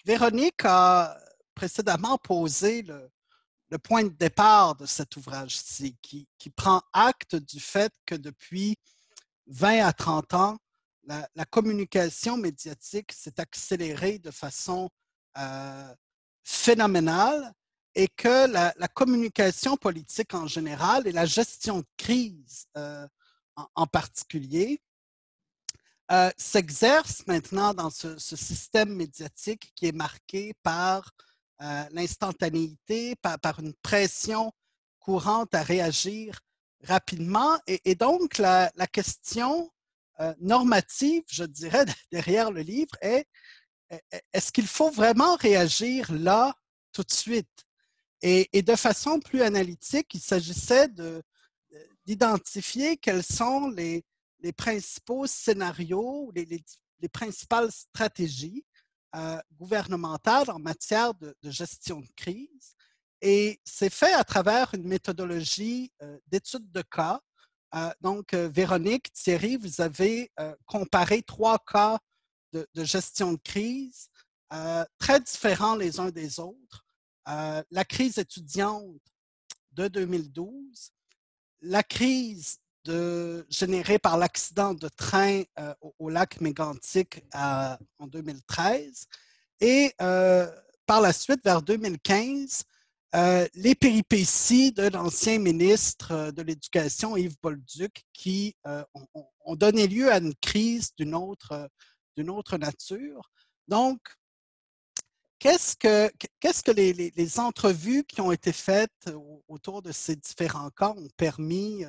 [SPEAKER 1] Véronique a précédemment posé le point de départ de cet ouvrage-ci, qui prend acte du fait que depuis 20 à 30 ans, la communication médiatique s'est accélérée de façon phénoménale et que la communication politique en général et la gestion de crise en particulier s'exerce maintenant dans ce système médiatique qui est marqué par l'instantanéité, par une pression courante à réagir rapidement. Et donc, la question normative, je dirais, derrière le livre est: est-ce qu'il faut vraiment réagir là, tout de suite? Et de façon plus analytique, il s'agissait d'identifier quels sont les principaux scénarios, les principales stratégies gouvernementales en matière de gestion de crise. Et c'est fait à travers une méthodologie d'étude de cas. Donc, Véronique, Thierry, vous avez comparé 3 cas de gestion de crise très différents les uns des autres. La crise étudiante de 2012, la crise générée par l'accident de train au lac Mégantic en 2013 et par la suite, vers 2015, les péripéties de l'ancien ministre de l'Éducation, Yves Bolduc, qui ont donné lieu à une crise d'une autre d'une autre nature. Donc, qu'est-ce que les entrevues qui ont été faites autour de ces différents cas ont permis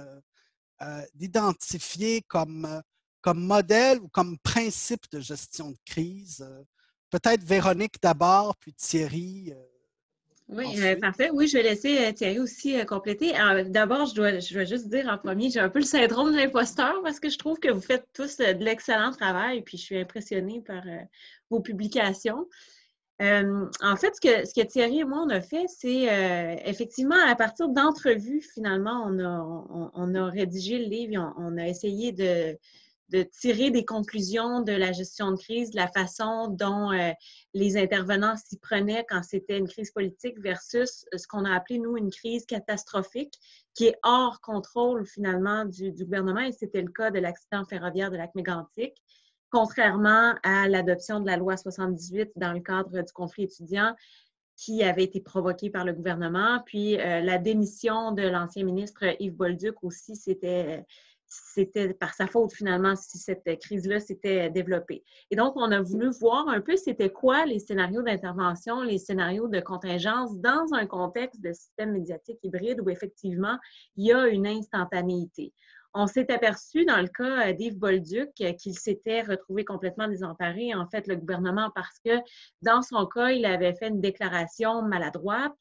[SPEAKER 1] d'identifier comme modèle ou comme principe de gestion de crise? Peut-être Véronique d'abord, puis Thierry.
[SPEAKER 4] Oui, parfait. Oui, je vais laisser Thierry aussi compléter. D'abord, je dois juste dire en premier, j'ai un peu le syndrome de l'imposteur parce que je trouve que vous faites tous de l'excellent travail, puis je suis impressionnée par vos publications. En fait, ce que Thierry et moi, on a fait, c'est effectivement, à partir d'entrevues, finalement, on a rédigé le livre et on a essayé de tirer des conclusions de la gestion de crise, de la façon dont les intervenants s'y prenaient quand c'était une crise politique versus ce qu'on a appelé, nous, une crise catastrophique qui est hors contrôle, finalement, du gouvernement. Et c'était le cas de l'accident ferroviaire de Lac-Mégantic. Contrairement à l'adoption de la loi 78 dans le cadre du conflit étudiant qui avait été provoqué par le gouvernement, puis la démission de l'ancien ministre Yves Bolduc aussi, c'était par sa faute finalement si cette crise-là s'était développée. Et donc, on a voulu voir un peu c'était quoi les scénarios d'intervention, les scénarios de contingence dans un contexte de système médiatique hybride où effectivement, il y a une instantanéité. On s'est aperçu dans le cas d'Yves Bolduc qu'il s'était retrouvé complètement désemparé, en fait, le gouvernement, parce que dans son cas, il avait fait une déclaration maladroite,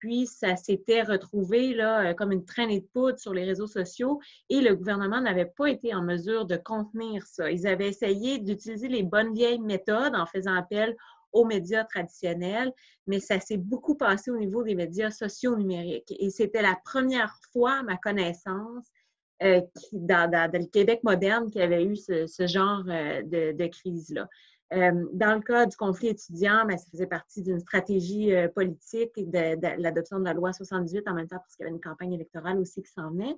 [SPEAKER 4] puis ça s'était retrouvé là, comme une traînée de poudre sur les réseaux sociaux et le gouvernement n'avait pas été en mesure de contenir ça. Ils avaient essayé d'utiliser les bonnes vieilles méthodes en faisant appel aux médias traditionnels, mais ça s'est beaucoup passé au niveau des médias sociaux numériques. Et c'était la première fois, à ma connaissance, dans le Québec moderne qui avait eu ce genre de crise-là. Dans le cas du conflit étudiant, bien, ça faisait partie d'une stratégie politique de l'adoption de la loi 78 en même temps parce qu'il y avait une campagne électorale aussi qui s'en venait.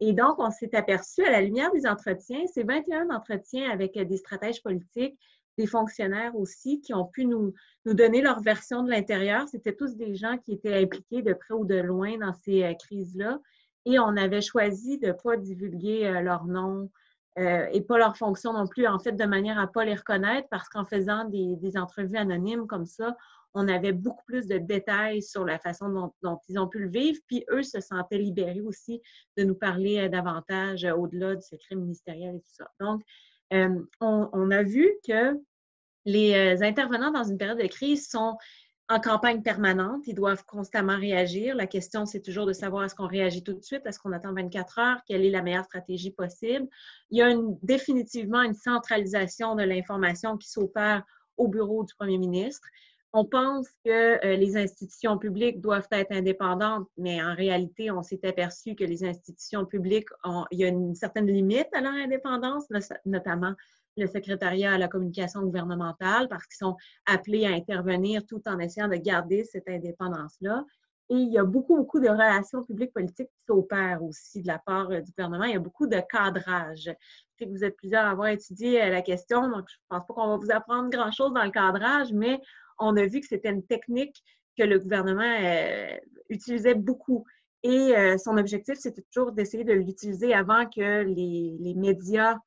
[SPEAKER 4] Et donc, on s'est aperçu à la lumière des entretiens, c'est 21 entretiens avec des stratèges politiques, des fonctionnaires aussi qui ont pu nous donner leur version de l'intérieur. C'était tous des gens qui étaient impliqués de près ou de loin dans ces crises-là. Et on avait choisi de ne pas divulguer leur nom et pas leur fonction non plus, en fait, de manière à ne pas les reconnaître, parce qu'en faisant des entrevues anonymes comme ça, on avait beaucoup plus de détails sur la façon dont ils ont pu le vivre, puis eux se sentaient libérés aussi de nous parler davantage au-delà du secret ministériel et tout ça. Donc, on a vu que les intervenants dans une période de crise sont en campagne permanente, ils doivent constamment réagir. La question, c'est toujours de savoir est-ce qu'on réagit tout de suite, est-ce qu'on attend 24 heures, quelle est la meilleure stratégie possible. Il y a définitivement une centralisation de l'information qui s'opère au bureau du premier ministre. On pense que les institutions publiques doivent être indépendantes, mais en réalité, on s'est aperçu que les institutions publiques, il y a une certaine limite à leur indépendance, notamment le secrétariat à la communication gouvernementale, parce qu'ils sont appelés à intervenir tout en essayant de garder cette indépendance-là. Et il y a beaucoup de relations publiques politiques qui s'opèrent aussi de la part du gouvernement. Il y a beaucoup de cadrage. Je sais que vous êtes plusieurs à avoir étudié la question, donc je ne pense pas qu'on va vous apprendre grand-chose dans le cadrage, mais on a vu que c'était une technique que le gouvernement utilisait beaucoup. Et son objectif, c'était toujours d'essayer de l'utiliser avant que les médias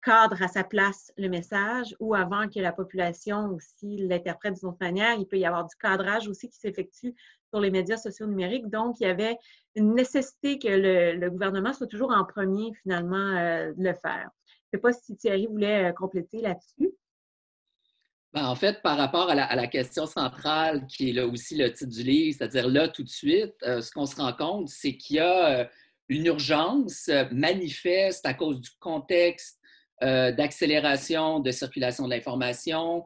[SPEAKER 4] cadre à sa place le message ou avant que la population aussi l'interprète d'une autre manière. Il peut y avoir du cadrage aussi qui s'effectue sur les médias sociaux numériques. Donc, il y avait une nécessité que le gouvernement soit toujours en premier, finalement, de le faire. Je ne sais pas si Thierry voulait compléter là-dessus.
[SPEAKER 9] Ben, en fait, par rapport à la question centrale, qui est là aussi le titre du livre, c'est-à-dire là, tout de suite, ce qu'on se rend compte, c'est qu'il y a une urgence manifeste à cause du contexte d'accélération de circulation de l'information.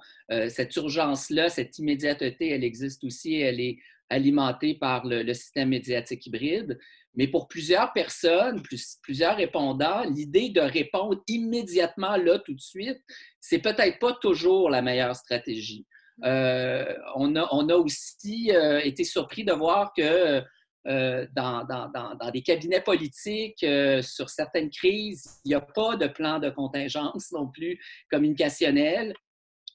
[SPEAKER 9] Cette urgence-là, cette immédiateté, elle existe aussi, elle est alimentée par le système médiatique hybride. Mais pour plusieurs personnes, plusieurs répondants, l'idée de répondre immédiatement là, tout de suite, c'est peut-être pas toujours la meilleure stratégie. On a aussi été surpris de voir que dans des cabinets politiques, sur certaines crises, il n'y a pas de plan de contingence non plus communicationnel.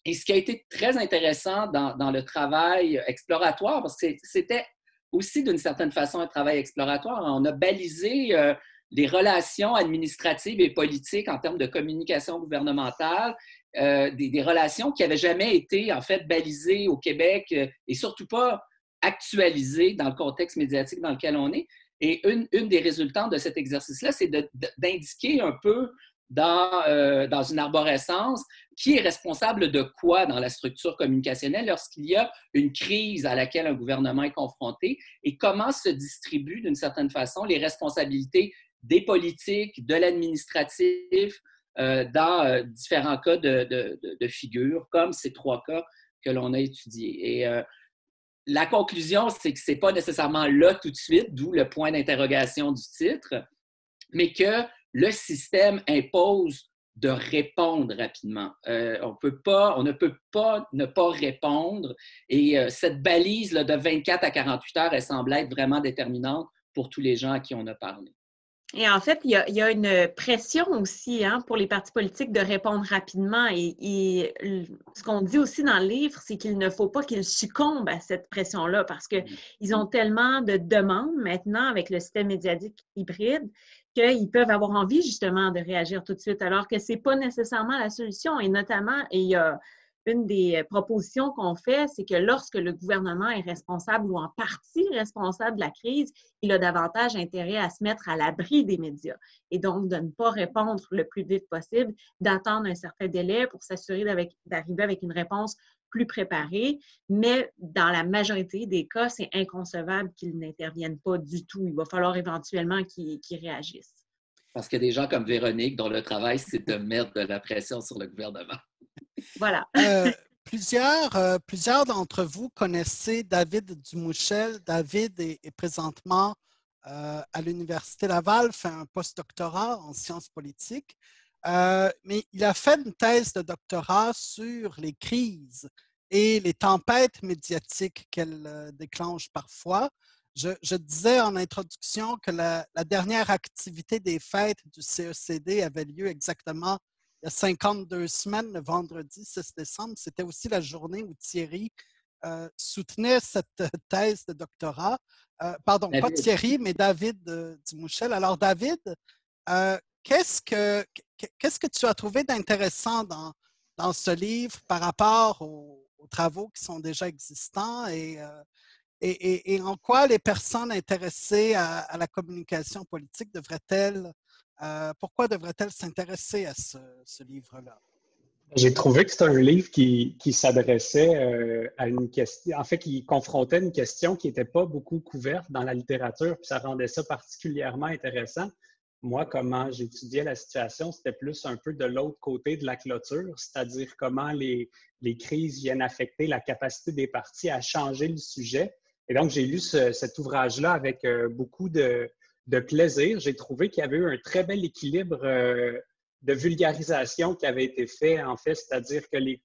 [SPEAKER 9] Et ce qui a été très intéressant dans le travail exploratoire, parce que c'était aussi d'une certaine façon un travail exploratoire, on a balisé les relations administratives et politiques en termes de communication gouvernementale des relations qui n'avaient jamais été, en fait, balisées au Québec et surtout pas actualisées dans le contexte médiatique dans lequel on est. Et une des résultantes de cet exercice-là, c'est d'indiquer un peu dans une arborescence qui est responsable de quoi dans la structure communicationnelle lorsqu'il y a une crise à laquelle un gouvernement est confronté et comment se distribuent d'une certaine façon les responsabilités des politiques, de l'administratif, dans différents cas de figure, comme ces 3 cas que l'on a étudiés. Et la conclusion, c'est que ce n'est pas nécessairement là tout de suite, d'où le point d'interrogation du titre, mais que le système impose de répondre rapidement. On ne peut pas ne pas répondre. Et cette balise là, de 24 à 48 heures, elle semble être vraiment déterminante pour tous les gens à qui on a parlé.
[SPEAKER 4] Et en fait, il y a une pression aussi pour les partis politiques de répondre rapidement. Et ce qu'on dit aussi dans le livre, c'est qu'il ne faut pas qu'ils succombent à cette pression-là parce qu'ils ont tellement de demandes maintenant avec le système médiatique hybride qu'ils peuvent avoir envie justement de réagir tout de suite, alors que ce n'est pas nécessairement la solution. Et notamment, il y a une des propositions qu'on fait, c'est que lorsque le gouvernement est responsable ou en partie responsable de la crise, il a davantage intérêt à se mettre à l'abri des médias et donc de ne pas répondre le plus vite possible, d'attendre un certain délai pour s'assurer d'arriver avec une réponse plus préparée. Mais dans la majorité des cas, c'est inconcevable qu'ils n'interviennent pas du tout. Il va falloir éventuellement qu'ils réagissent.
[SPEAKER 9] Parce qu'il y a des gens comme Véronique dont le travail, c'est de mettre de la pression sur le gouvernement.
[SPEAKER 4] Voilà.
[SPEAKER 1] Plusieurs d'entre vous connaissez David Dumouchel. David est présentement à l'Université Laval, fait un postdoctorat en sciences politiques, mais il a fait une thèse de doctorat sur les crises et les tempêtes médiatiques qu'elles déclenchent parfois. Je disais en introduction que la dernière activité des fêtes du CECD avait lieu exactement il y a 52 semaines, le vendredi 6 décembre. C'était aussi la journée où Thierry soutenait cette thèse de doctorat. Pardon, David. Pas Thierry, mais David Dumouchel. Alors, David, qu'est-ce que tu as trouvé d'intéressant dans ce livre par rapport aux travaux qui sont déjà existants et en quoi les personnes intéressées à la communication politique pourquoi devraient-elles s'intéresser à ce livre-là?
[SPEAKER 10] J'ai trouvé que c'est un livre qui s'adressait à une question, en fait, qui confrontait une question qui n'était pas beaucoup couverte dans la littérature, puis ça rendait ça particulièrement intéressant. Moi, comment j'étudiais la situation, c'était plus un peu de l'autre côté de la clôture, c'est-à-dire comment les crises viennent affecter la capacité des partis à changer le sujet. Et donc, j'ai lu cet ouvrage-là avec beaucoup de plaisir. J'ai trouvé qu'il y avait eu un très bel équilibre de vulgarisation qui avait été fait, en fait, c'est-à-dire que les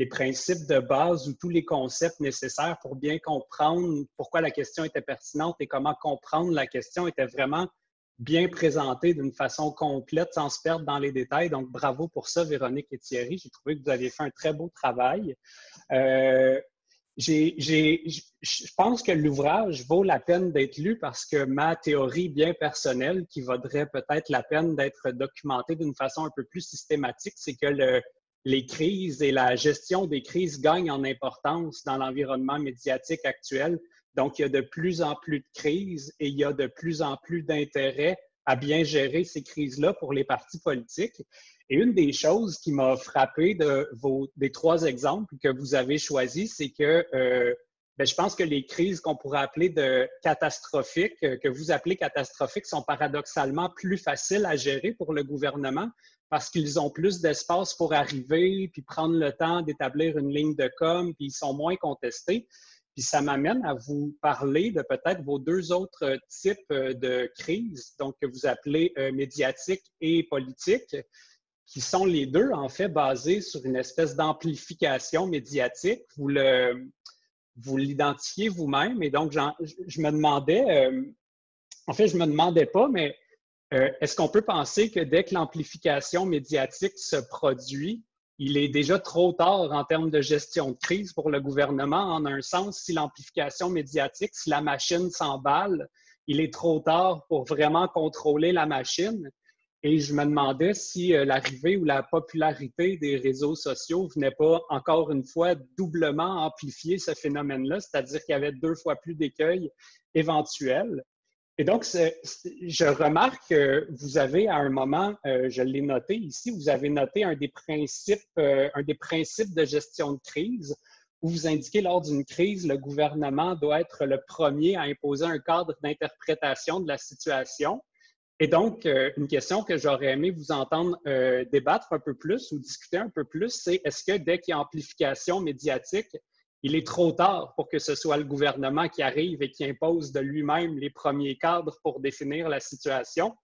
[SPEAKER 10] principes de base ou tous les concepts nécessaires pour bien comprendre pourquoi la question était pertinente et comment comprendre la question étaient vraiment bien présentés d'une façon complète sans se perdre dans les détails. Donc, bravo pour ça, Véronique et Thierry. J'ai trouvé que vous aviez fait un très beau travail. Je pense que l'ouvrage vaut la peine d'être lu parce que ma théorie bien personnelle, qui vaudrait peut-être la peine d'être documentée d'une façon un peu plus systématique, c'est que les crises et la gestion des crises gagnent en importance dans l'environnement médiatique actuel. Donc, il y a de plus en plus de crises et il y a de plus en plus d'intérêt à bien gérer ces crises-là pour les partis politiques. Et une des choses qui m'a frappé des 3 exemples que vous avez choisis, c'est que je pense que les crises qu'on pourrait appeler de catastrophiques, que vous appelez catastrophiques, sont paradoxalement plus faciles à gérer pour le gouvernement parce qu'ils ont plus d'espace pour arriver puis prendre le temps d'établir une ligne de com, puis ils sont moins contestés. Puis ça m'amène à vous parler de peut-être vos 2 autres types de crises, donc que vous appelez médiatiques et politiques, qui sont les 2, en fait, basés sur une espèce d'amplification médiatique. Vous l'identifiez vous-même. Et donc, je me demandais, en fait, je ne me demandais pas, mais est-ce qu'on peut penser que dès que l'amplification médiatique se produit, il est déjà trop tard en termes de gestion de crise pour le gouvernement? En un sens, si l'amplification médiatique, si la machine s'emballe, il est trop tard pour vraiment contrôler la machine. Et je me demandais si l'arrivée ou la popularité des réseaux sociaux venait pas, encore une fois, doublement amplifier ce phénomène-là, c'est-à-dire qu'il y avait 2 fois plus d'écueils éventuels. Et donc, je remarque que vous avez, à un moment, je l'ai noté ici, vous avez noté un des principes de gestion de crise, où vous indiquez lors d'une crise, le gouvernement doit être le premier à imposer un cadre d'interprétation de la situation. Et donc, une question que j'aurais aimé vous entendre débattre un peu plus ou discuter un peu plus, c'est est-ce que dès qu'il y a amplification médiatique, il est trop tard pour que ce soit le gouvernement qui arrive et qui impose de lui-même les premiers cadres pour définir la situation?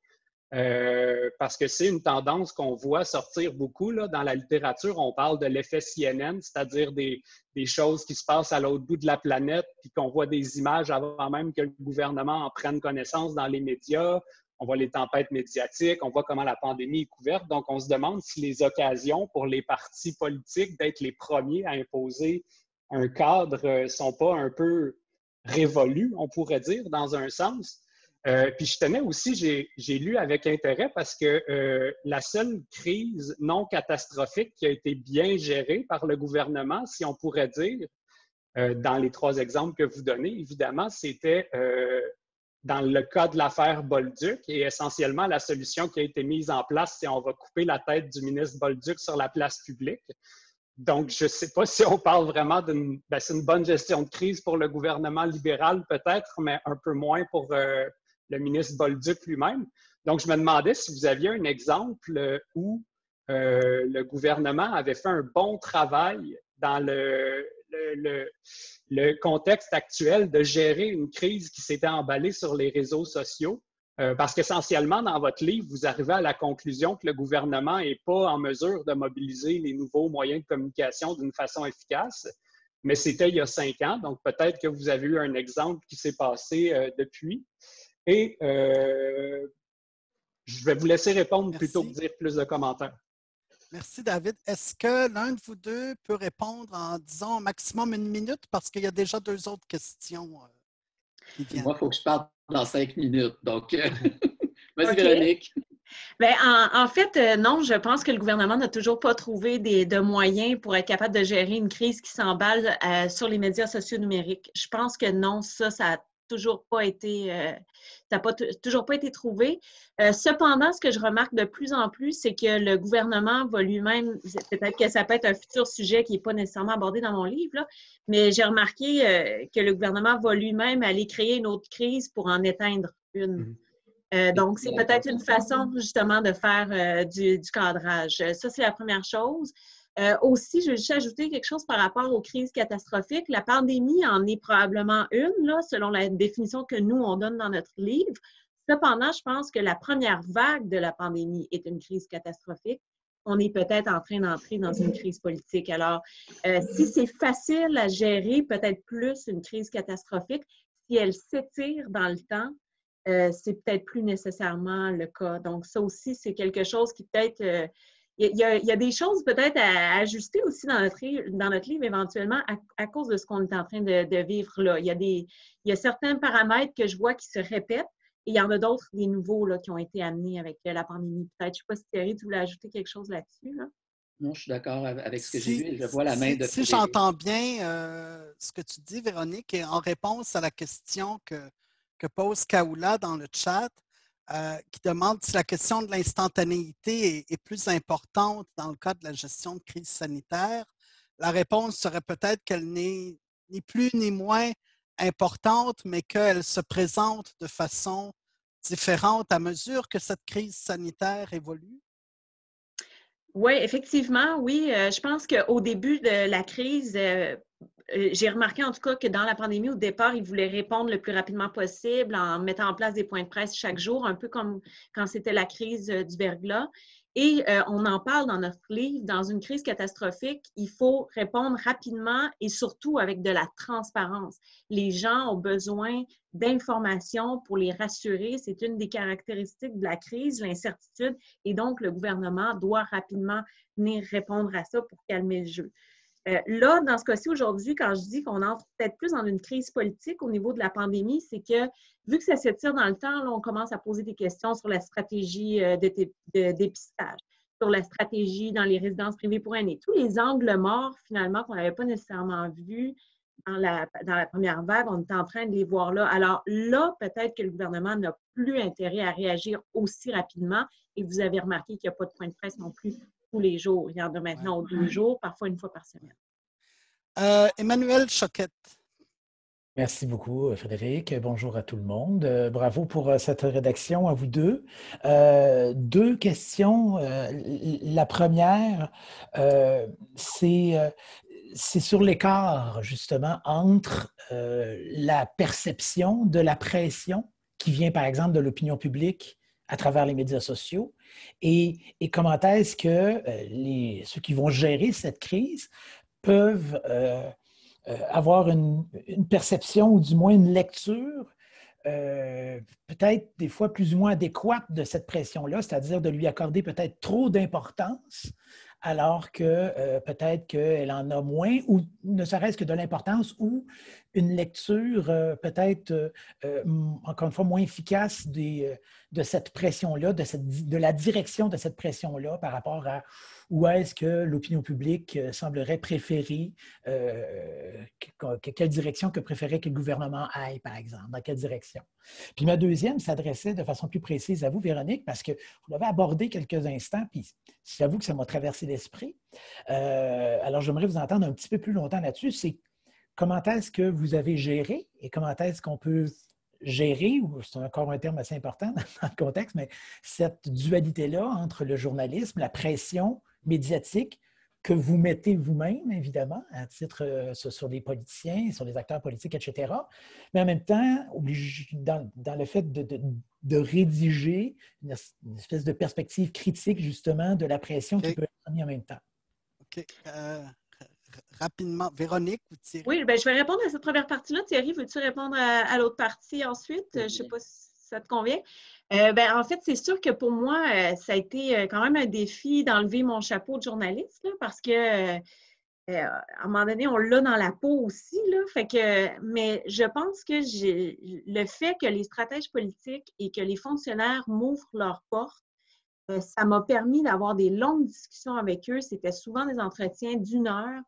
[SPEAKER 10] Parce que c'est une tendance qu'on voit sortir beaucoup là, dans la littérature. On parle de l'effet CNN, c'est-à-dire des choses qui se passent à l'autre bout de la planète, puis qu'on voit des images avant même que le gouvernement en prenne connaissance dans les médias. On voit les tempêtes médiatiques, on voit comment la pandémie est couverte. Donc, on se demande si les occasions pour les partis politiques d'être les premiers à imposer un cadre ne sont pas un peu révolues, on pourrait dire, dans un sens. Puis je tenais aussi, j'ai lu avec intérêt parce que la seule crise non catastrophique qui a été bien gérée par le gouvernement, si on pourrait dire, dans les 3 exemples que vous donnez, évidemment, c'était dans le cas de l'affaire Bolduc et essentiellement la solution qui a été mise en place, c'est on va couper la tête du ministre Bolduc sur la place publique. Donc, je ne sais pas si on parle vraiment c'est une bonne gestion de crise pour le gouvernement libéral peut-être, mais un peu moins pour le ministre Bolduc lui-même. Donc, je me demandais si vous aviez un exemple où le gouvernement avait fait un bon travail dans le contexte actuel de gérer une crise qui s'était emballée sur les réseaux sociaux. Parce qu'essentiellement, dans votre livre, vous arrivez à la conclusion que le gouvernement n'est pas en mesure de mobiliser les nouveaux moyens de communication d'une façon efficace. Mais c'était il y a 5 ans, donc peut-être que vous avez eu un exemple qui s'est passé depuis. Et je vais vous laisser répondre plutôt que dire plus de commentaires.
[SPEAKER 1] Merci, David. Est-ce que l'un de vous deux peut répondre en disant au maximum 1 minute parce qu'il y a déjà 2 autres questions qui viennent?
[SPEAKER 9] Moi, il faut que je parle dans 5 minutes. Donc, vas-y, Véronique.
[SPEAKER 4] Bien, en fait, non, je pense que le gouvernement n'a toujours pas trouvé de moyens pour être capable de gérer une crise qui s'emballe sur les médias sociaux numériques. Je pense que non, ça n'a toujours pas été, toujours pas été trouvé. Cependant, ce que je remarque de plus en plus, c'est que le gouvernement va lui-même, peut-être que ça peut être un futur sujet qui n'est pas nécessairement abordé dans mon livre, là, mais j'ai remarqué que le gouvernement va lui-même aller créer une autre crise pour en éteindre une. Donc, c'est peut-être une façon justement de faire du cadrage. Ça, c'est la première chose. Aussi, je veux juste ajouter quelque chose par rapport aux crises catastrophiques. La pandémie en est probablement une, là, selon la définition que nous, on donne dans notre livre. Cependant, je pense que la première vague de la pandémie est une crise catastrophique. On est peut-être en train d'entrer dans une crise politique. Alors, si c'est facile à gérer, peut-être plus une crise catastrophique, si elle s'étire dans le temps, c'est peut-être plus nécessairement le cas. Donc, ça aussi, c'est quelque chose qui peut-être... Il y a des choses peut-être à ajuster aussi dans notre livre éventuellement à cause de ce qu'on est en train de vivre là. Il y a certains paramètres que je vois qui se répètent et il y en a d'autres, des nouveaux là, qui ont été amenés avec la pandémie. Peut-être, je ne sais pas si Thierry, tu voulais ajouter quelque chose là-dessus, là?
[SPEAKER 9] Non, je suis d'accord avec ce que j'ai vu. Je vois la main de
[SPEAKER 1] Si j'entends bien ce que tu dis, Véronique, et en réponse à la question que pose Kaoula dans le chat, qui demande si la question de l'instantanéité est plus importante dans le cas de la gestion de crise sanitaire. La réponse serait peut-être qu'elle n'est ni plus ni moins importante, mais qu'elle se présente de façon différente à mesure que cette crise sanitaire évolue.
[SPEAKER 4] Oui, effectivement, oui. Je pense qu'au début de la crise, j'ai remarqué en tout cas que dans la pandémie, au départ, ils voulaient répondre le plus rapidement possible en mettant en place des points de presse chaque jour, un peu comme quand c'était la crise du verglas. Et on en parle dans notre livre, dans une crise catastrophique, il faut répondre rapidement et surtout avec de la transparence. Les gens ont besoin d'informations pour les rassurer. C'est une des caractéristiques de la crise, l'incertitude, et donc le gouvernement doit rapidement venir répondre à ça pour calmer le jeu. Là, dans ce cas-ci, aujourd'hui, quand je dis qu'on entre peut-être plus dans une crise politique au niveau de la pandémie, c'est que vu que ça s'étire dans le temps, là, on commence à poser des questions sur la stratégie de dépistage, sur la stratégie dans les résidences privées pour aînés. Tous les angles morts, finalement, qu'on n'avait pas nécessairement vus dans la première vague, on est en train de les voir là. Alors là, peut-être que le gouvernement n'a plus intérêt à réagir aussi rapidement. Et vous avez remarqué qu'il n'y a pas de point de presse non plus tous les jours. Il y en a maintenant aux 2 jours, parfois une fois par semaine.
[SPEAKER 1] Emmanuel Choquette.
[SPEAKER 11] Merci beaucoup, Frédéric. Bonjour à tout le monde. Bravo pour cette rédaction, à vous deux. 2 questions. La première, c'est sur l'écart, justement, entre la perception de la pression qui vient, par exemple, de l'opinion publique à travers les médias sociaux et comment est-ce que ceux qui vont gérer cette crise peuvent avoir une perception ou du moins une lecture peut-être des fois plus ou moins adéquate de cette pression-là, c'est-à-dire de lui accorder peut-être trop d'importance alors que peut-être qu'elle en a moins ou ne serait-ce que de l'importance ou une lecture peut-être, encore une fois, moins efficace de cette pression-là, de la direction de cette pression-là par rapport à où est-ce que l'opinion publique semblerait préférer, quelle direction que préférait que le gouvernement aille, par exemple, dans quelle direction. Puis ma deuxième s'adressait de façon plus précise à vous, Véronique, parce que vous l'avez abordé quelques instants, puis j'avoue que ça m'a traversé l'esprit. Alors, j'aimerais vous entendre un petit peu plus longtemps là-dessus. C'est comment est-ce que vous avez géré et comment est-ce qu'on peut gérer, ou c'est encore un terme assez important dans le contexte, mais cette dualité-là entre le journalisme, la pression médiatique que vous mettez vous-même, évidemment, à titre sur les politiciens, sur les acteurs politiques, etc., mais en même temps, dans le fait de rédiger une espèce de perspective critique, justement, de la pression qui peut être mise en même temps.
[SPEAKER 1] OK. Rapidement, Véronique ou Thierry?
[SPEAKER 4] Oui, bien, je vais répondre à cette première partie-là. Thierry, veux-tu répondre à l'autre partie ensuite? Je ne sais pas si ça te convient. En fait, c'est sûr que pour moi, ça a été quand même un défi d'enlever mon chapeau de journaliste, là, parce que à un moment donné, on l'a dans la peau aussi. Là, mais je pense que le fait que les stratèges politiques et que les fonctionnaires m'ouvrent leurs portes, ça m'a permis d'avoir des longues discussions avec eux. C'était souvent des entretiens d'1 heure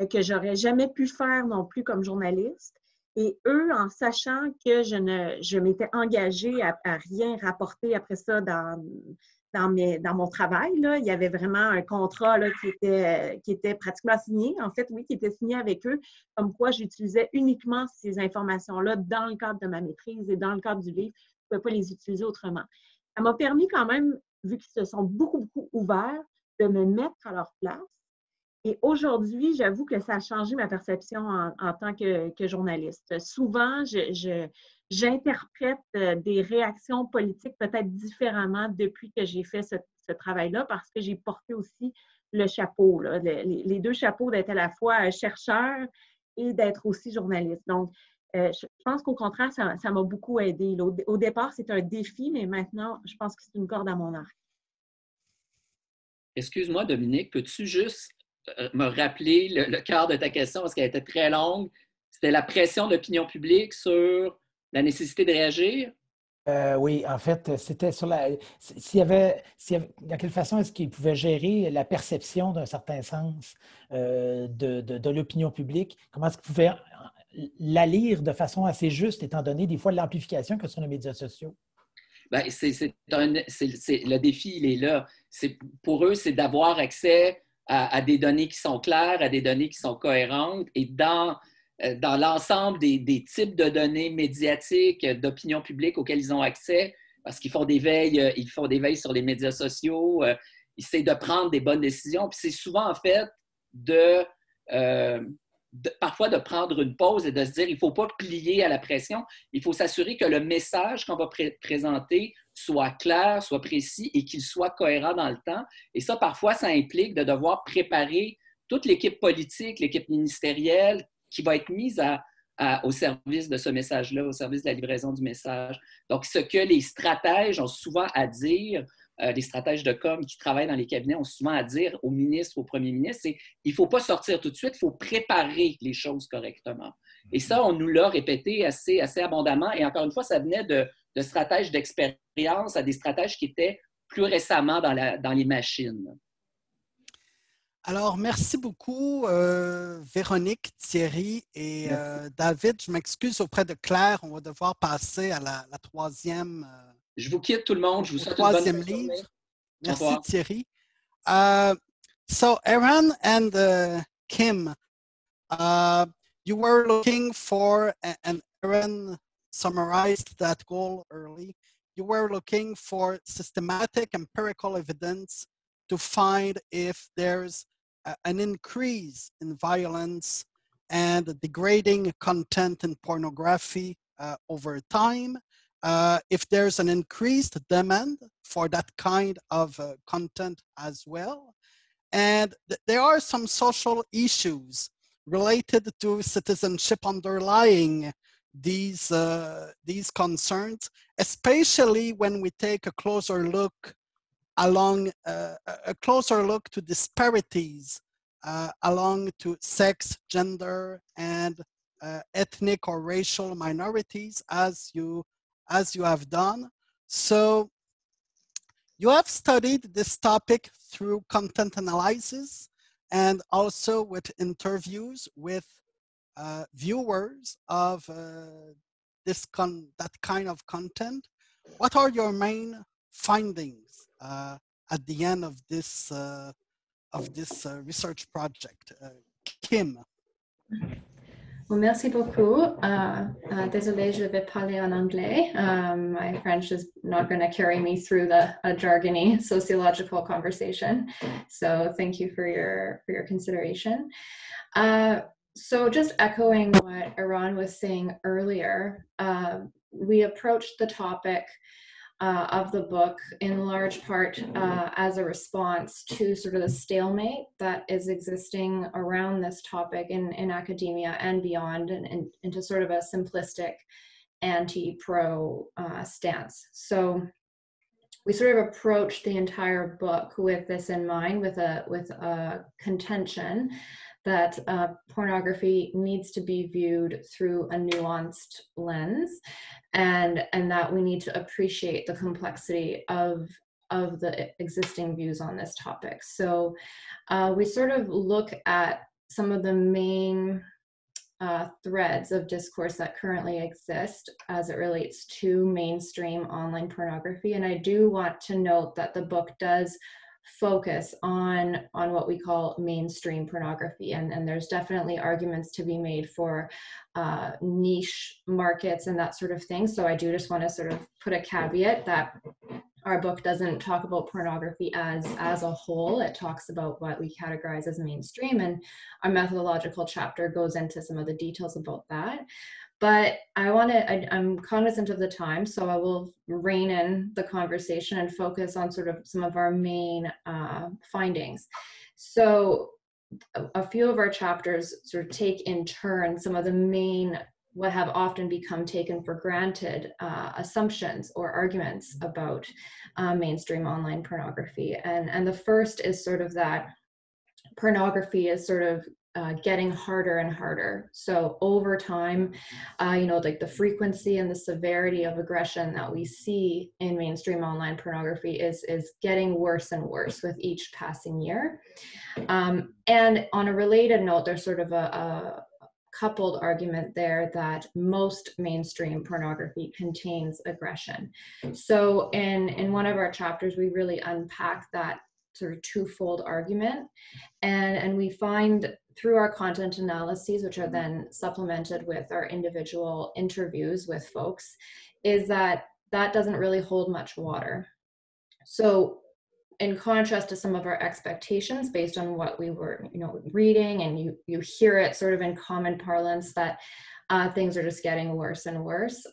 [SPEAKER 4] que j'aurais jamais pu faire non plus comme journaliste. Et eux, en sachant que je m'étais engagée à rien rapporter après ça dans mon travail, là, il y avait vraiment un contrat là, qui était pratiquement signé, en fait, oui, qui était signé avec eux, comme quoi j'utilisais uniquement ces informations-là dans le cadre de ma maîtrise et dans le cadre du livre. Je ne pouvais pas les utiliser autrement. Ça m'a permis quand même, vu qu'ils se sont beaucoup ouverts, de me mettre à leur place. Et aujourd'hui, j'avoue que ça a changé ma perception en tant que journaliste. Souvent, j'interprète des réactions politiques peut-être différemment depuis que j'ai fait ce travail-là parce que j'ai porté aussi le chapeau, là, les 2 chapeaux d'être à la fois chercheur et d'être aussi journaliste. Donc, je pense qu'au contraire, ça m'a beaucoup aidé. Au départ, c'est un défi, mais maintenant, je pense que c'est une corde à mon arc.
[SPEAKER 9] Excuse-moi, Dominique, peux-tu juste me rappeler le cœur de ta question parce qu'elle était très longue? C'était la pression de l'opinion publique sur la nécessité de réagir?
[SPEAKER 11] Oui, en fait, c'était sur dans quelle façon est-ce qu'ils pouvaient gérer la perception d'un certain sens de l'opinion publique? Comment est-ce qu'ils pouvaient la lire de façon assez juste, étant donné des fois l'amplification que sur les médias sociaux?
[SPEAKER 9] Bien, le défi, il est là. Pour eux, c'est d'avoir accès à des données qui sont claires, à des données qui sont cohérentes. Et dans l'ensemble des types de données médiatiques, d'opinion publique auxquelles ils ont accès, parce qu'ils font des veilles sur les médias sociaux, ils essaient de prendre des bonnes décisions. Puis c'est souvent, en fait, parfois de prendre une pause et de se dire il ne faut pas plier à la pression. Il faut s'assurer que le message qu'on va présenter soit clair, soit précis et qu'il soit cohérent dans le temps. Et ça, parfois, ça implique de devoir préparer toute l'équipe politique, l'équipe ministérielle qui va être mise au service de ce message-là, au service de la livraison du message. Donc, ce que les stratèges ont souvent à dire les stratèges de com qui travaillent dans les cabinets ont souvent à dire au ministre, au premier ministre, c'est il ne faut pas sortir tout de suite, il faut préparer les choses correctement. Et ça, on nous l'a répété assez abondamment. Et encore une fois, ça venait de stratèges d'expérience à des stratèges qui étaient plus récemment dans les machines.
[SPEAKER 1] Alors, merci beaucoup, Véronique, Thierry et David. Je m'excuse auprès de Claire. On va devoir passer à la troisième.
[SPEAKER 9] Je vous quitte tout le monde. Je vous souhaite
[SPEAKER 1] troisième
[SPEAKER 9] une bonne
[SPEAKER 1] livre.
[SPEAKER 9] journée.
[SPEAKER 1] Merci, Thierry. So, Erin and Kim, you were looking for, and Erin summarized that goal early, you were looking for systematic empirical evidence to find if there's an increase in violence and degrading content in pornography over time, if there's an increased demand for that kind of content as well. And there are some social issues related to citizenship underlying these concerns, especially when we take a closer look to disparities along to sex, gender, and ethnic or racial minorities, as you have done. So you have studied this topic through content analysis and also with interviews with viewers of that kind of content. What are your main findings at the end of this research project? Kim.
[SPEAKER 12] Well, merci beaucoup. Désolé, je vais parler en anglais. My French is not going to carry me through a jargony sociological conversation. So thank you for your consideration. So just echoing what Eran was saying earlier, we approached the topic of the book in large part as a response to sort of the stalemate that is existing around this topic in academia and beyond, and into sort of a simplistic anti-pro stance. So we sort of approached the entire book with this in mind, with a contention that pornography needs to be viewed through a nuanced lens, and that we need to appreciate the complexity of the existing views on this topic. So we sort of look at some of the main threads of discourse that currently exist as it relates to mainstream online pornography. And I do want to note that the book does focus on what we call mainstream pornography, and there's definitely arguments to be made for niche markets and that sort of thing. So I do just want to sort of put a caveat that our book doesn't talk about pornography as a whole. It talks about what we categorize as mainstream, and our methodological chapter goes into some of the details about that. But I'm cognizant of the time, so I will rein in the conversation and focus on sort of some of our main findings. So a few of our chapters sort of take in turn some of the main, what have often become taken for granted assumptions or arguments about mainstream online pornography. And the first is sort of that pornography is sort of getting harder and harder. So over time, like the frequency and the severity of aggression that we see in mainstream online pornography is getting worse and worse with each passing year. And on a related note, there's sort of a coupled argument there that most mainstream pornography contains aggression. So in one of our chapters, we really unpack that sort of twofold argument, and we find through our content analyses, which are then supplemented with our individual interviews with folks, is that doesn't really hold much water. So in contrast to some of our expectations based on what we were reading, and you hear it sort of in common parlance that things are just getting worse and worse,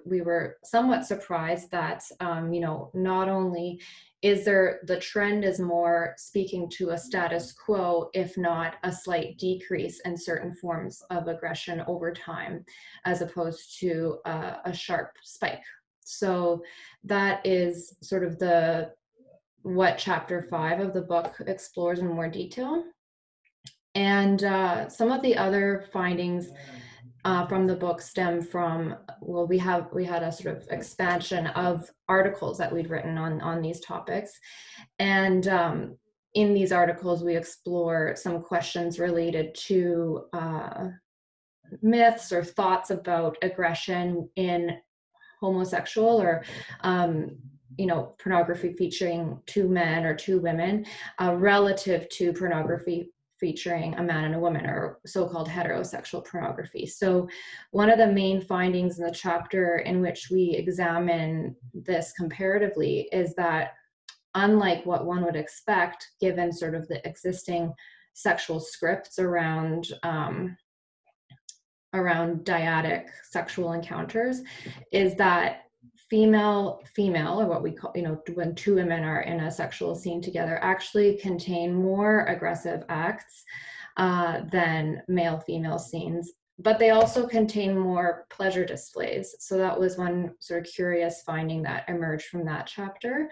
[SPEAKER 12] we were somewhat surprised that not only is the trend is more speaking to a status quo, if not a slight decrease in certain forms of aggression over time, as opposed to a sharp spike. So that is sort of the what chapter 5 of the book explores in more detail. And some of the other findings from the book stem from, well, we had a sort of expansion of articles that we'd written on these topics. And in these articles, we explore some questions related to myths or thoughts about aggression in homosexual or pornography featuring 2 men or 2 women relative to pornography featuring a man and a woman, or so-called heterosexual pornography. So one of the main findings in the chapter in which we examine this comparatively is that, unlike what one would expect, given sort of the existing sexual scripts around dyadic sexual encounters, is that female, or what we call, when 2 women are in a sexual scene together, actually contain more aggressive acts than male-female scenes, but they also contain more pleasure displays. So that was one sort of curious finding that emerged from that chapter.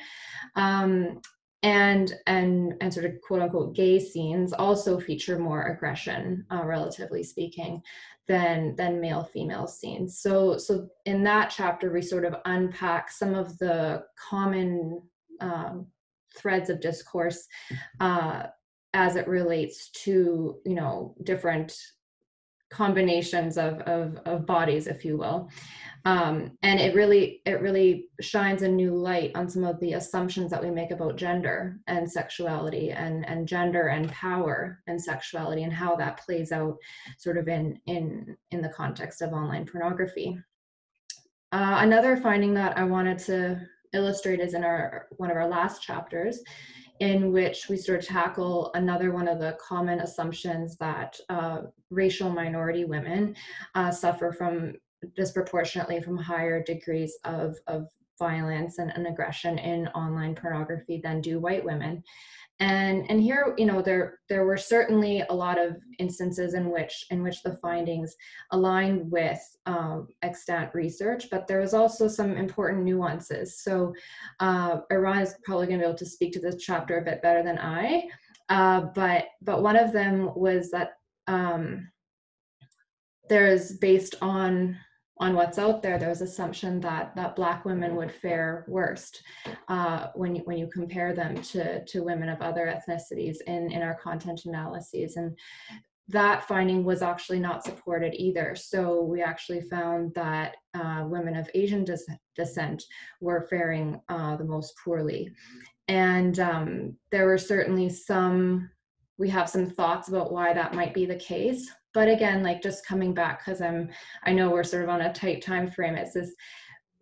[SPEAKER 12] And sort of quote unquote gay scenes also feature more aggression, relatively speaking, than male-female scenes. So in that chapter, we sort of unpack some of the common threads of discourse as it relates to, different combinations of bodies, if you will. And it really shines a new light on some of the assumptions that we make about gender and sexuality, and gender and power and sexuality, and how that plays out sort of in the context of online pornography. Another finding that I wanted to illustrate is in one of our last chapters, in which we sort of tackle another one of the common assumptions that racial minority women suffer from disproportionately from higher degrees of violence and aggression in online pornography than do white women. And here, there were certainly a lot of instances in which the findings aligned with extant research, but there was also some important nuances. So Eran is probably going to be able to speak to this chapter a bit better than I, but one of them was that there is, based on what's out there, there's assumption that Black women would fare worst when you compare them to women of other ethnicities in our content analyses. And that finding was actually not supported either. So we actually found that women of Asian descent were faring the most poorly. And there were certainly we have some thoughts about why that might be the case. But again, like, just coming back, because I know we're sort of on a tight time frame, it's this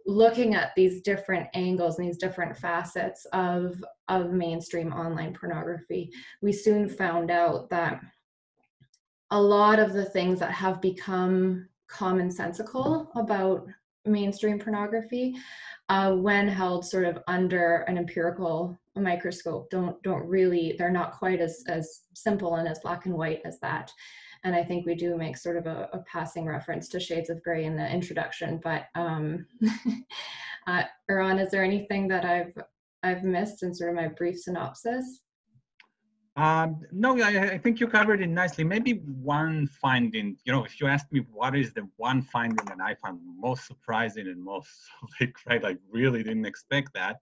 [SPEAKER 12] looking at these different angles and these different facets of mainstream online pornography. We soon found out that a lot of the things that have become commonsensical about mainstream pornography, when held sort of under an empirical microscope, they're not quite as simple and as black and white as that. And I think we do make sort of a passing reference to Shades of Grey in the introduction. But Eran, is there anything that I've missed in sort of my brief synopsis?
[SPEAKER 3] No, I think you covered it nicely. Maybe one finding, if you ask me what is the one finding that I found most surprising and most right, I really didn't expect that,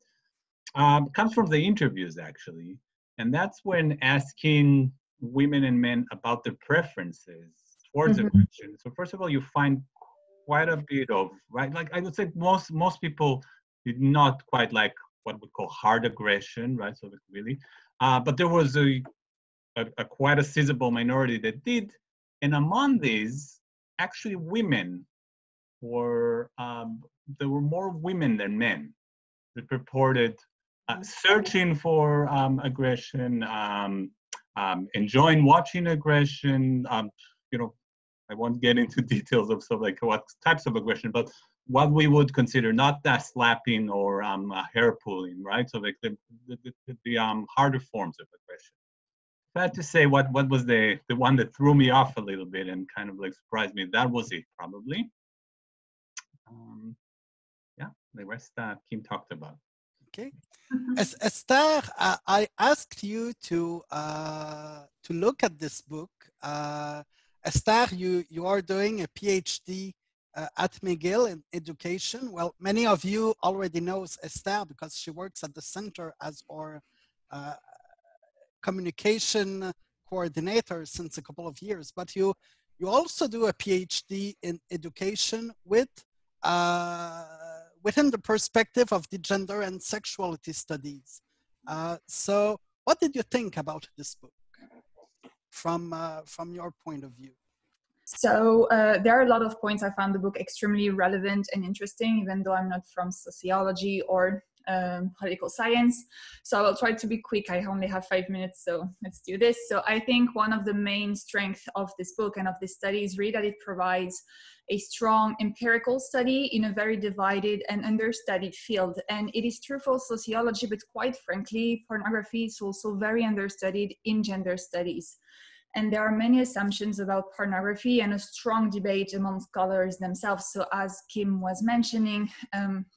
[SPEAKER 3] comes from the interviews, actually. And that's when asking women and men about their preferences towards aggression. So first of all, you find quite a bit of, right, like I would say most people did not quite like what we call hard aggression, right? So really, but there was a quite a sizable minority that did. And among these, actually women were, there were more women than men that purported searching for aggression, enjoying watching aggression. I won't get into details of stuff like what types of aggression, but what we would consider not that slapping or hair pulling, right? So like the harder forms of aggression. If I had to say what was the one that threw me off a little bit and kind of like surprised me, that was it probably. Yeah, the rest Kim talked about.
[SPEAKER 1] Okay. Esther, I asked you to look at this book. Esther, you are doing a PhD at McGill in education. Well, many of you already know Esther because she works at the center as our communication coordinator since a couple of years. But you also do a PhD in education with within the perspective of the gender and sexuality studies. So what did you think about this book from your point of view?
[SPEAKER 13] So there are a lot of points. I found the book extremely relevant and interesting, even though I'm not from sociology or political science. So I will try to be quick. I only have 5 minutes, so let's do this. So I think one of the main strengths of this book and of this study is really that it provides a strong empirical study in a very divided and understudied field. And it is true for sociology, but quite frankly, pornography is also very understudied in gender studies. And there are many assumptions about pornography and a strong debate among scholars themselves. So as Kim was mentioning,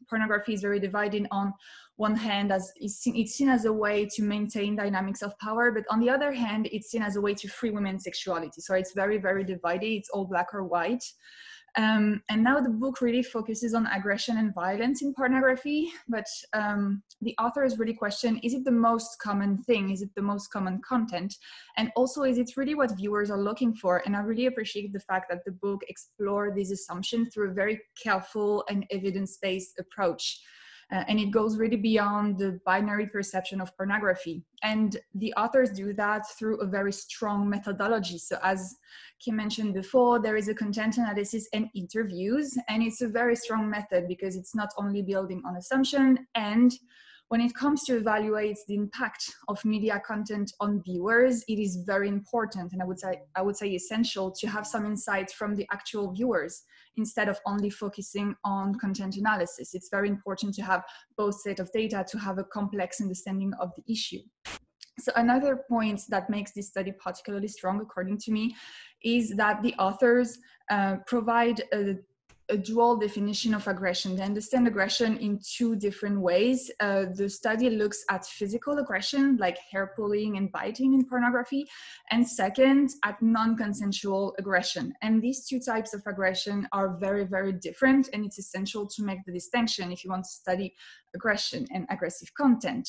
[SPEAKER 13] pornography is very divided. On one hand, as it's seen as a way to maintain dynamics of power, but on the other hand, it's seen as a way to free women's sexuality. So it's very, very divided. It's all black or white. And now the book really focuses on aggression and violence in pornography, but the authors really question, is it the most common thing? Is it the most common content? And also, is it really what viewers are looking for? And I really appreciate the fact that the book explored these assumptions through a very careful and evidence-based approach. And it goes really beyond the binary perception of pornography. And the authors do that through a very strong methodology. So as Kim mentioned before, there is a content analysis and interviews, and it's a very strong method because it's not only building on assumption, and when it comes to evaluate the impact of media content on viewers, it is very important, and I would say essential to have some insights from the actual viewers instead of only focusing on content analysis. It's very important to have both set of data to have a complex understanding of the issue. So another point that makes this study particularly strong, according to me, is that the authors provide a dual definition of aggression. They understand aggression in two different ways. The study looks at physical aggression, like hair pulling and biting in pornography, and second, at non-consensual aggression. And these two types of aggression are very, very different, and it's essential to make the distinction if you want to study aggression and aggressive content.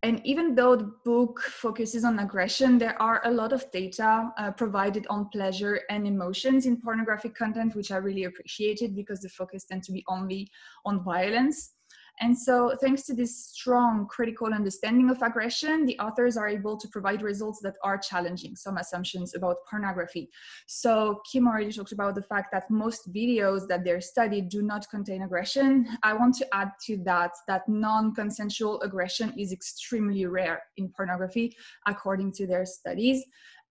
[SPEAKER 13] And even though the book focuses on aggression, there are a lot of data provided on pleasure and emotions in pornographic content, which I really appreciated because the focus tends to be only on violence. And so thanks to this strong critical understanding of aggression, the authors are able to provide results that are challenging some assumptions about pornography. So Kim already talked about the fact that most videos that they're studied do not contain aggression. I want to add to that non-consensual aggression is extremely rare in pornography, according to their studies.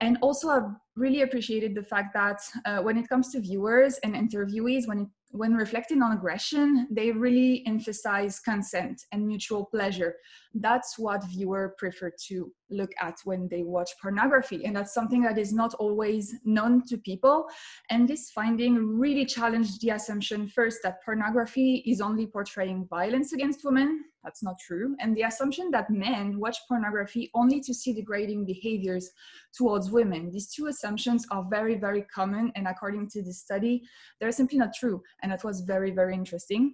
[SPEAKER 13] And also, I've really appreciated the fact that when it comes to viewers and interviewees, when reflecting on aggression, they really emphasize consent and mutual pleasure. That's what viewers prefer to look at when they watch pornography. And that's something that is not always known to people. And this finding really challenged the assumption first that pornography is only portraying violence against women. That's not true. And the assumption that men watch pornography only to see degrading behaviors towards women. These two assumptions are very, very common. And according to this study, they're simply not true. And that was very, very interesting.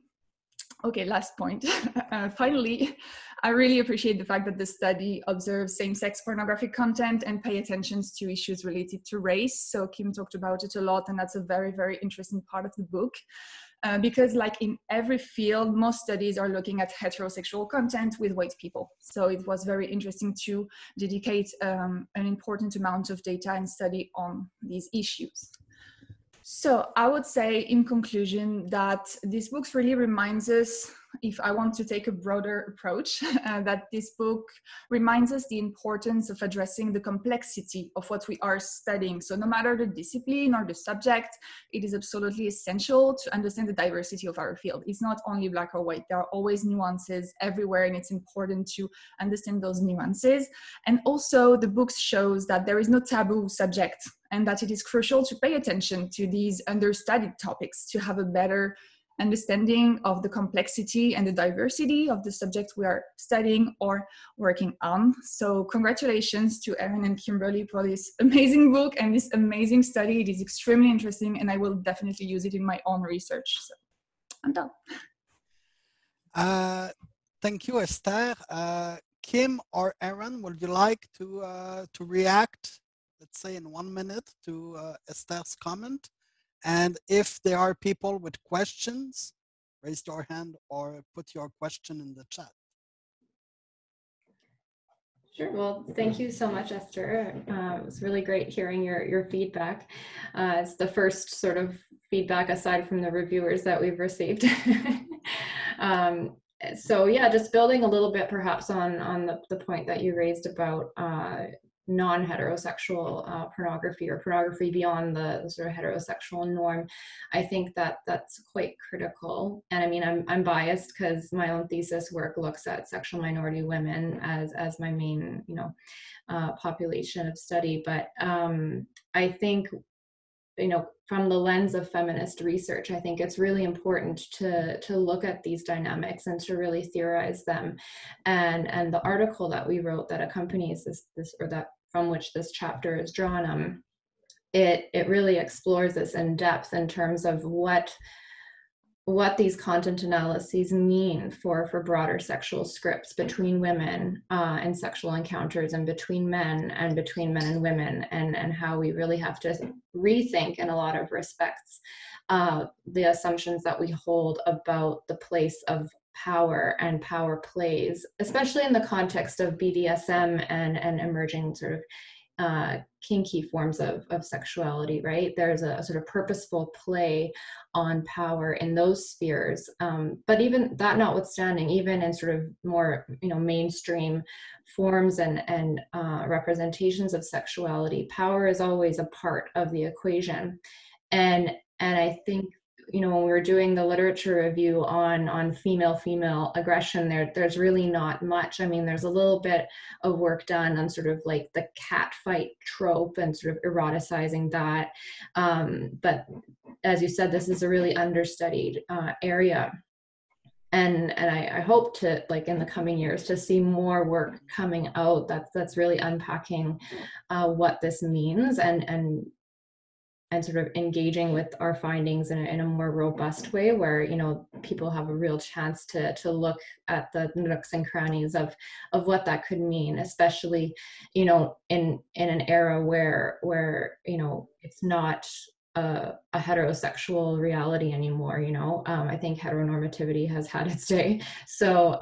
[SPEAKER 13] Okay, last point. Finally, I really appreciate the fact that the study observes same-sex pornographic content and pay attention to issues related to race. So Kim talked about it a lot, and that's a very, very interesting part of the book. Because like in every field, most studies are looking at heterosexual content with white people. So it was very interesting to dedicate an important amount of data and study on these issues. So I would say in conclusion that this book really reminds us, if I want to take a broader approach, that this book reminds us the importance of addressing the complexity of what we are studying. So no matter the discipline or the subject, it is absolutely essential to understand the diversity of our field. It's not only black or white. There are always nuances everywhere, and it's important to understand those nuances. And also the book shows that there is no taboo subject, and that it is crucial to pay attention to these understudied topics to have a better understanding of the complexity and the diversity of the subject we are studying or working on. So congratulations to Erin and Kimberly for this amazing book and this amazing study. It is extremely interesting and I will definitely use it in my own research. So I'm done.
[SPEAKER 1] Thank you, Esther. Kim or Erin, would you like to react, let's say in 1 minute, to Esther's comment? And if there are people with questions, raise your hand or put your question in the chat.
[SPEAKER 12] Sure. Well, thank you so much, Esther. It was really great hearing your feedback. It's the first sort of feedback aside from the reviewers that we've received. So yeah, just building a little bit perhaps on the point that you raised about non-heterosexual pornography or pornography beyond the sort of heterosexual norm. I think that that's quite critical. And I mean, I'm biased because my own thesis work looks at sexual minority women as my main, population of study. But I think, from the lens of feminist research, I think it's really important to look at these dynamics and to really theorize them. And the article that we wrote that accompanies this or that from which this chapter is drawn, it really explores this in depth in terms of what these content analyses mean for broader sexual scripts between women and sexual encounters, and between men and women, and how we really have to rethink in a lot of respects the assumptions that we hold about the place of power and power plays, especially in the context of BDSM and emerging sort of kinky forms of sexuality, right? There's a sort of purposeful play on power in those spheres. But even that notwithstanding, even in sort of more, mainstream forms and representations of sexuality, power is always a part of the equation. And I think, when we were doing the literature review on female aggression, there's really not much. I mean, there's a little bit of work done on sort of like the cat fight trope and sort of eroticizing that. But as you said, this is a really understudied area. And I hope to, like, in the coming years, to see more work coming out that's really unpacking what this means and sort of engaging with our findings in a more robust way, where people have a real chance to look at the nooks and crannies of what that could mean, especially in an era where it's not a heterosexual reality anymore. I think heteronormativity has had its day. So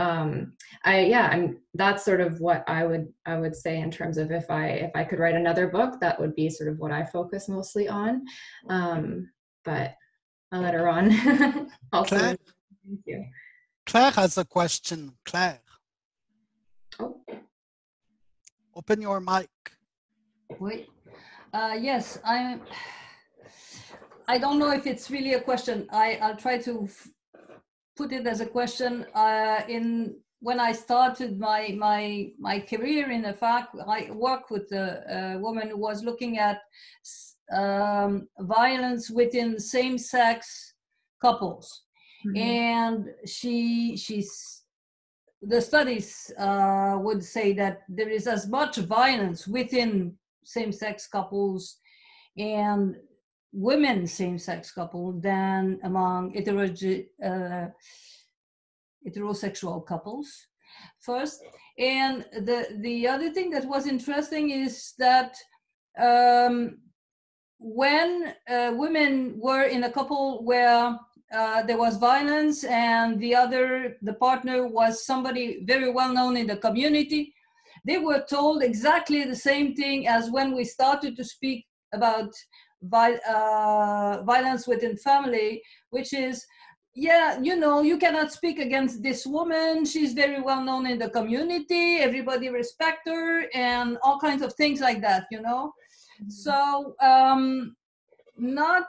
[SPEAKER 12] that's sort of what I would say in terms of if I could write another book, that would be sort of what I focus mostly on. But I'll let her on. Also,
[SPEAKER 1] Claire?
[SPEAKER 12] Thank you.
[SPEAKER 1] Claire has a question. Claire.
[SPEAKER 8] Oh.
[SPEAKER 1] Open your mic.
[SPEAKER 8] Wait. Yes, I don't know if it's really a question. I'll try to put it as a question. When I started my career in the fact, I worked with a woman who was looking at violence within same-sex couples, and the studies would say that there is as much violence within same-sex couples and women same-sex couple than among heterosexual couples first. And the other thing that was interesting is that when women were in a couple where there was violence and the partner was somebody very well known in the community, they were told exactly the same thing as when we started to speak about violence within family, which is, you cannot speak against this woman. She's very well known in the community. Everybody respect her, and all kinds of things like that, So not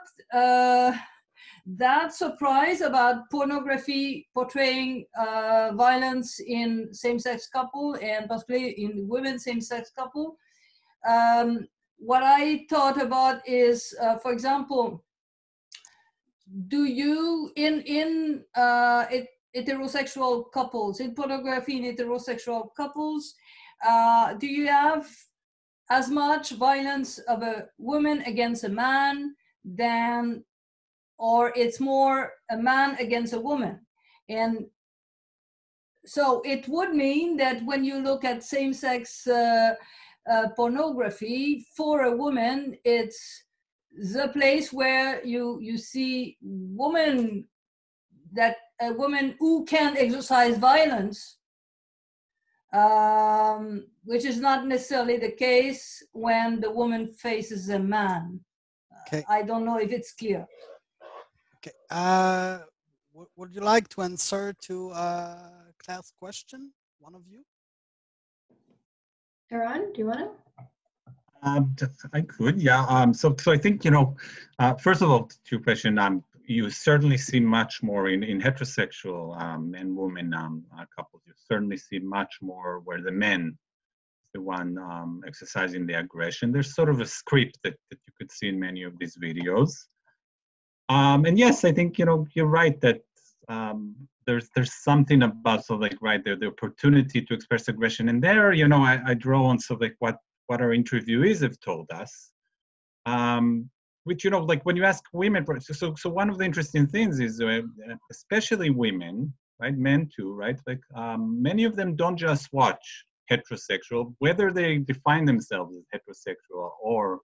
[SPEAKER 8] that surprised about pornography portraying violence in same-sex couple and possibly in women same-sex couple. What I thought about is, for example, do you in heterosexual couples, in pornography in heterosexual couples, do you have as much violence of a woman against a man than, or it's more a man against a woman? And so it would mean that when you look at same-sex pornography, for a woman, it's the place where you see a woman who can exercise violence, which is not necessarily the case when the woman faces a man.
[SPEAKER 1] Okay.
[SPEAKER 8] I don't know if it's clear.
[SPEAKER 1] Okay. Would you like to answer to Claire's question, one of you?
[SPEAKER 12] Eran, do you want to?
[SPEAKER 3] I could, yeah. So I think, first of all, to your question, you certainly see much more in heterosexual and women couples. You certainly see much more where the men is the one exercising the aggression. There's sort of a script that you could see in many of these videos. And yes, I think, you're right that there's something about sort of like, right, the opportunity to express aggression. And there, I draw on sort of like what our interviewees have told us, which, like when you ask women, so one of the interesting things is, especially women, right, men too, right, like many of them don't just watch heterosexual, whether they define themselves as heterosexual or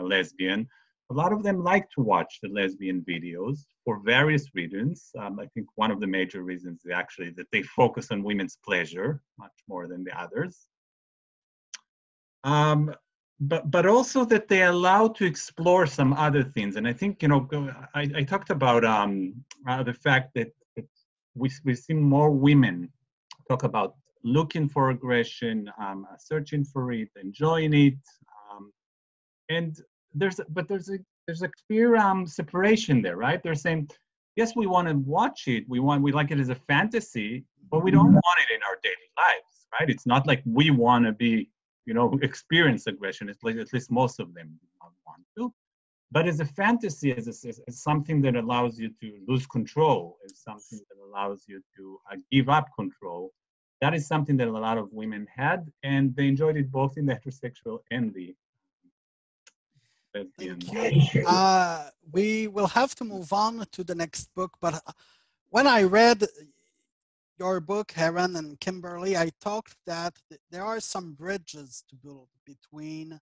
[SPEAKER 3] lesbian. A lot of them like to watch the lesbian videos for various reasons. I think one of the major reasons is actually that they focus on women's pleasure much more than the others. But also that they allow to explore some other things. And I think, I talked about the fact that we see more women talk about looking for aggression, searching for it, enjoying it. And there's a clear separation there, right? They're saying, yes, we want to watch it. We like it as a fantasy, but we don't want it in our daily lives, right? It's not like we want to be, experience aggression. It's like at least most of them do not want to. But as a fantasy, as something that allows you to lose control, as something that allows you to give up control, that is something that a lot of women had, and they enjoyed it both in the heterosexual and the lesbian.
[SPEAKER 1] Thank you. We will have to move on to the next book, but when I read your book, Eran and Kimberly, I talked that there are some bridges to build between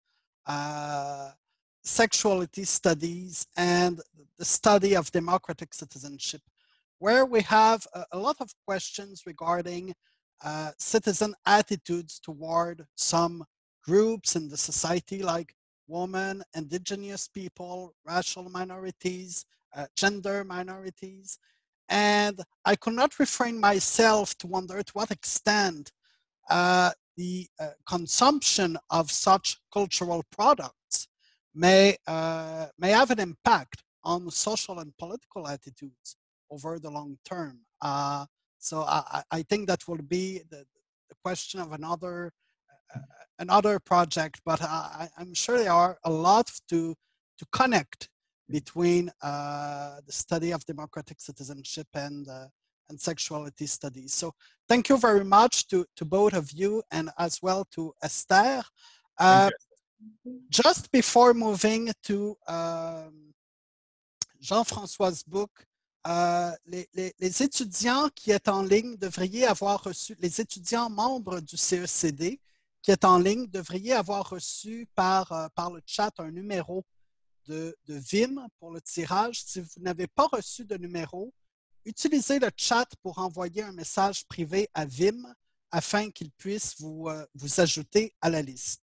[SPEAKER 1] sexuality studies and the study of democratic citizenship, where we have a lot of questions regarding citizen attitudes toward some groups in the society, like women, indigenous people, racial minorities, gender minorities. And I could not refrain myself to wonder to what extent the consumption of such cultural products may have an impact on social and political attitudes over the long term. So I think that will be the question of another project, but I'm sure there are a lot to connect between the study of democratic citizenship and sexuality studies. So thank you very much to both of you, and as well to Esther. Just before moving to Jean-François's book, les étudiants qui est en ligne devraient avoir reçu, les étudiants membres du CECD qui est en ligne devraient avoir reçu par le chat un numéro de Vim pour le tirage. Si vous n'avez pas reçu de numéro, utilisez le chat pour envoyer un message privé à Vim afin qu'il puisse vous ajouter à la liste.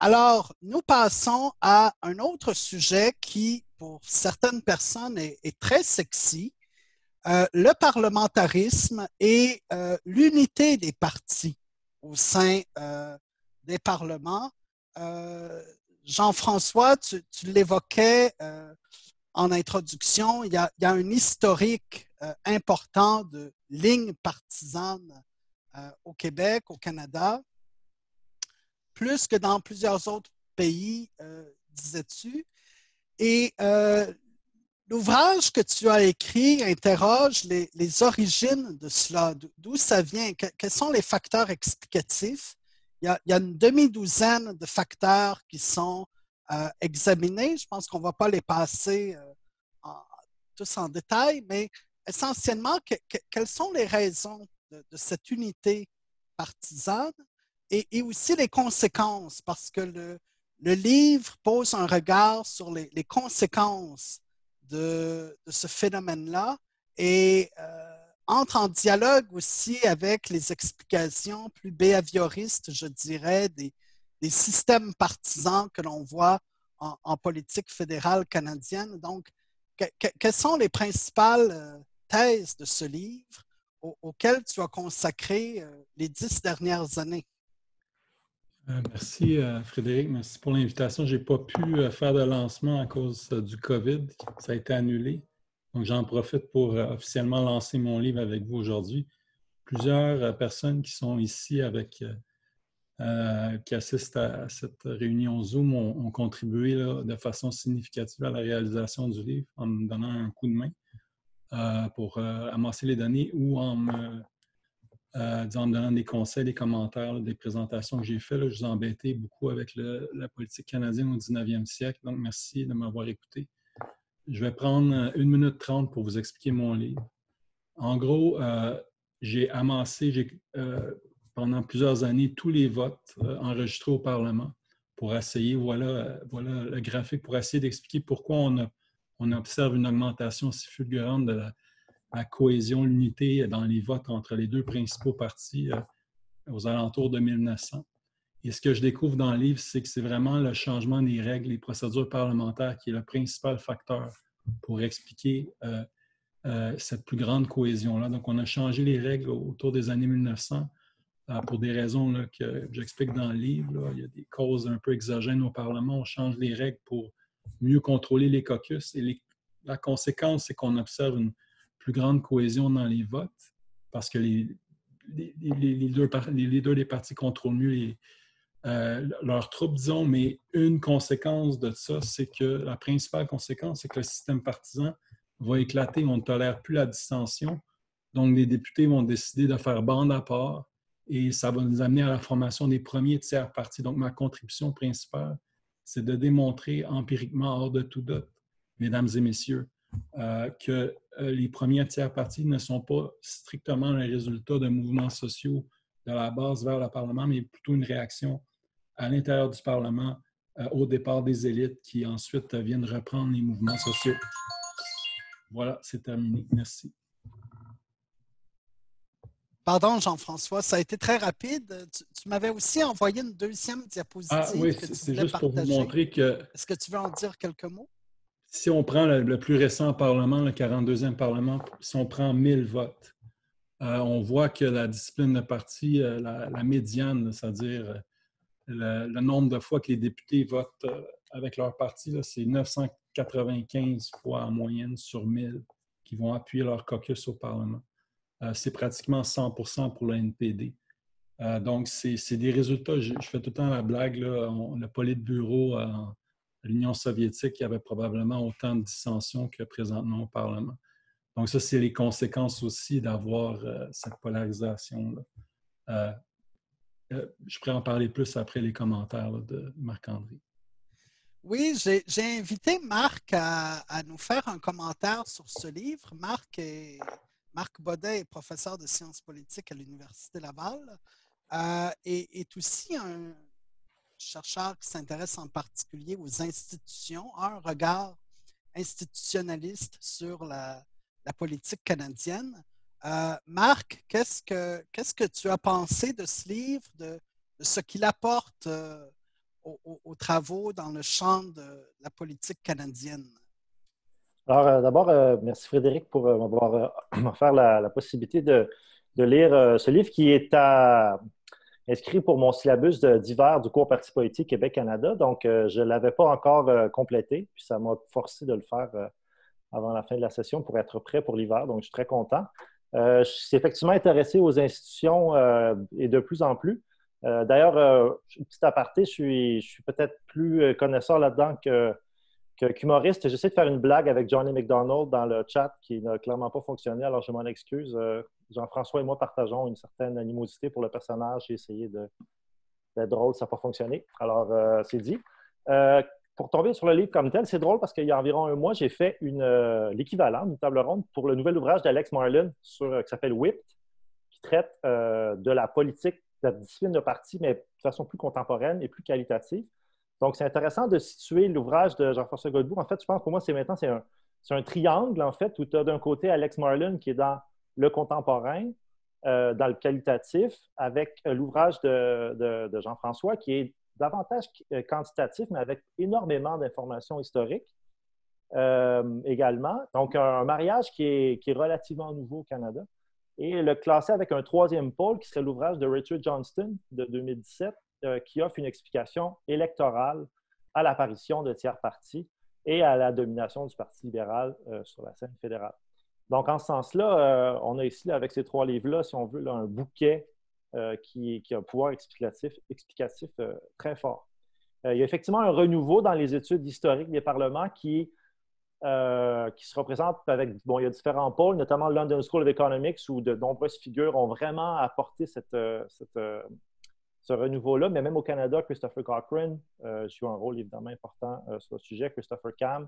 [SPEAKER 1] Alors, nous passons à un autre sujet qui, pour certaines personnes, est très sexy, le parlementarisme et l'unité des partis au sein des parlements. Jean-François, tu l'évoquais en introduction, il y a un historique important de lignes partisanes au Québec, au Canada, plus que dans plusieurs autres pays, disais-tu. Et L'ouvrage que tu as écrit interroge les origines de cela, d'où ça vient, quels sont les facteurs explicatifs. Il y a une demi-douzaine de facteurs qui sont examinés. Je pense qu'on ne va pas les passer tous en détail, mais essentiellement, quelles sont les raisons de cette unité partisane et aussi les conséquences, parce que le livre pose un regard sur les conséquences de ce phénomène-là et entre en dialogue aussi avec les explications plus behavioristes, je dirais, des systèmes partisans que l'on voit en politique fédérale canadienne. Donc, quelles sont les principales thèses de ce livre auquel tu as consacré les 10 dernières années?
[SPEAKER 2] Merci Frédéric, merci pour l'invitation. Je n'ai pas pu faire de lancement à cause du COVID. Ça a été annulé. Donc, j'en profite pour officiellement lancer mon livre avec vous aujourd'hui. Plusieurs personnes qui sont ici qui assistent à cette réunion Zoom ont contribué là, de façon significative à la réalisation du livre en me donnant un coup de main pour amasser les données ou en me donnant des conseils, des commentaires, des présentations que j'ai faites. Je vous ai embêté beaucoup avec la politique canadienne au 19e siècle. Donc, merci de m'avoir écouté. Je vais prendre 1 minute 30 pour vous expliquer mon livre. En gros, j'ai amassé pendant plusieurs années tous les votes enregistrés au Parlement pour essayer, voilà le graphique, pour essayer d'expliquer pourquoi on observe une augmentation si fulgurante de la cohésion, l'unité dans les votes entre les deux principaux partis aux alentours de 1900. Et ce que je découvre dans le livre, c'est que c'est vraiment le changement des règles, les procédures parlementaires qui est le principal facteur pour expliquer cette plus grande cohésion-là. Donc, on a changé les règles autour des années 1900 pour des raisons là, que j'explique dans le livre. Là. Il y a des causes un peu exogènes au Parlement. On change les règles pour mieux contrôler les caucus. Et la conséquence, c'est qu'on observe une plus grande cohésion dans les votes parce que les leaders des partis contrôlent mieux leurs troupes, disons, mais une conséquence de ça, c'est que la principale conséquence, c'est que le système partisan va éclater. On ne tolère plus la dissension. Donc, les députés vont décider de faire bande à part et ça va nous amener à la formation des premiers tiers partis. Donc, ma contribution principale, c'est de démontrer empiriquement, hors de tout doute, mesdames et messieurs, que les premiers tiers partis ne sont pas strictement le résultat de mouvements sociaux de la base vers le Parlement, mais plutôt une réaction à l'intérieur du Parlement au départ des élites qui ensuite viennent reprendre les mouvements sociaux. Voilà, c'est terminé. Merci.
[SPEAKER 1] Pardon, Jean-François, ça a été très rapide. Tu m'avais aussi envoyé une deuxième diapositive.
[SPEAKER 2] Ah oui, c'est juste pour vous montrer que...
[SPEAKER 1] Est-ce que tu veux en dire quelques mots?
[SPEAKER 2] Si on prend le plus récent Parlement, le 42e Parlement, si on prend 1000 votes, on voit que la discipline de parti, la médiane, c'est-à-dire le nombre de fois que les députés votent avec leur parti, c'est 995 fois en moyenne sur 1000 qui vont appuyer leur caucus au Parlement. C'est pratiquement 100% pour le NPD. Donc, c'est des résultats. Je fais tout le temps la blague, là, le politburo à l'Union soviétique, il y avait probablement autant de dissensions que présentement au Parlement. Donc, ça, c'est les conséquences aussi d'avoir cette polarisation-là. Je pourrais en parler plus après les commentaires là, de Marc-André.
[SPEAKER 1] Oui, j'ai invité Marc à nous faire un commentaire sur ce livre. Marc Baudet est professeur de sciences politiques à l'Université Laval et est aussi un chercheur qui s'intéresse en particulier aux institutions, un regard institutionnaliste sur la politique canadienne. Marc, qu'est-ce que tu as pensé de ce livre, de ce qu'il apporte aux travaux dans le champ de la politique canadienne?
[SPEAKER 14] Alors, d'abord, merci Frédéric pour m'avoir offert la possibilité de lire ce livre qui est inscrit pour mon syllabus d'hiver du cours Parti politique Québec-Canada. Donc, je ne l'avais pas encore complété, puis ça m'a forcé de le faire avant la fin de la session pour être prêt pour l'hiver. Donc, je suis très content. Je suis effectivement intéressé aux institutions et de plus en plus. D'ailleurs, petit aparté, je suis peut-être plus connaisseur là-dedans que qu'humoriste, j'essaie de faire une blague avec Johnny McDonald dans le chat qui n'a clairement pas fonctionné, alors je m'en excuse. Jean-François et moi partageons une certaine animosité pour le personnage. J'ai essayé d'être drôle, ça n'a pas fonctionné. Alors, c'est dit. Pour tomber sur le livre comme tel, c'est drôle parce qu'il y a environ un mois, j'ai fait l'équivalent d'une table ronde pour le nouvel ouvrage d'Alex Marlin qui s'appelle Whipped, qui traite de la politique, de la discipline de parti, mais de façon plus contemporaine et plus qualitative. Donc, c'est intéressant de situer l'ouvrage de Jean-François Godbout. En fait, je pense que pour moi, c'est un triangle, en fait, où tu as d'un côté Alex Marlin qui est dans le contemporain, dans le qualitatif, avec l'ouvrage de Jean-François qui est davantage quantitatif, mais avec énormément d'informations historiques également. Donc, un mariage qui est relativement nouveau au Canada. Et le classer avec un troisième pôle qui serait l'ouvrage de Richard Johnston de 2017, qui offre une explication électorale à l'apparition de tiers partis et à la domination du Parti libéral sur la scène fédérale. Donc, en ce sens-là, on a ici, avec ces trois livres-là, si on veut, là, un bouquet qui a un pouvoir explicatif très fort. Il y a effectivement un renouveau dans les études historiques des parlements qui se représente avec, bon, il y a différents pôles, notamment le London School of Economics, où de nombreuses figures ont vraiment apporté ce renouveau-là, mais même au Canada, Christopher Cochrane joue un rôle évidemment important sur le sujet, Christopher Cam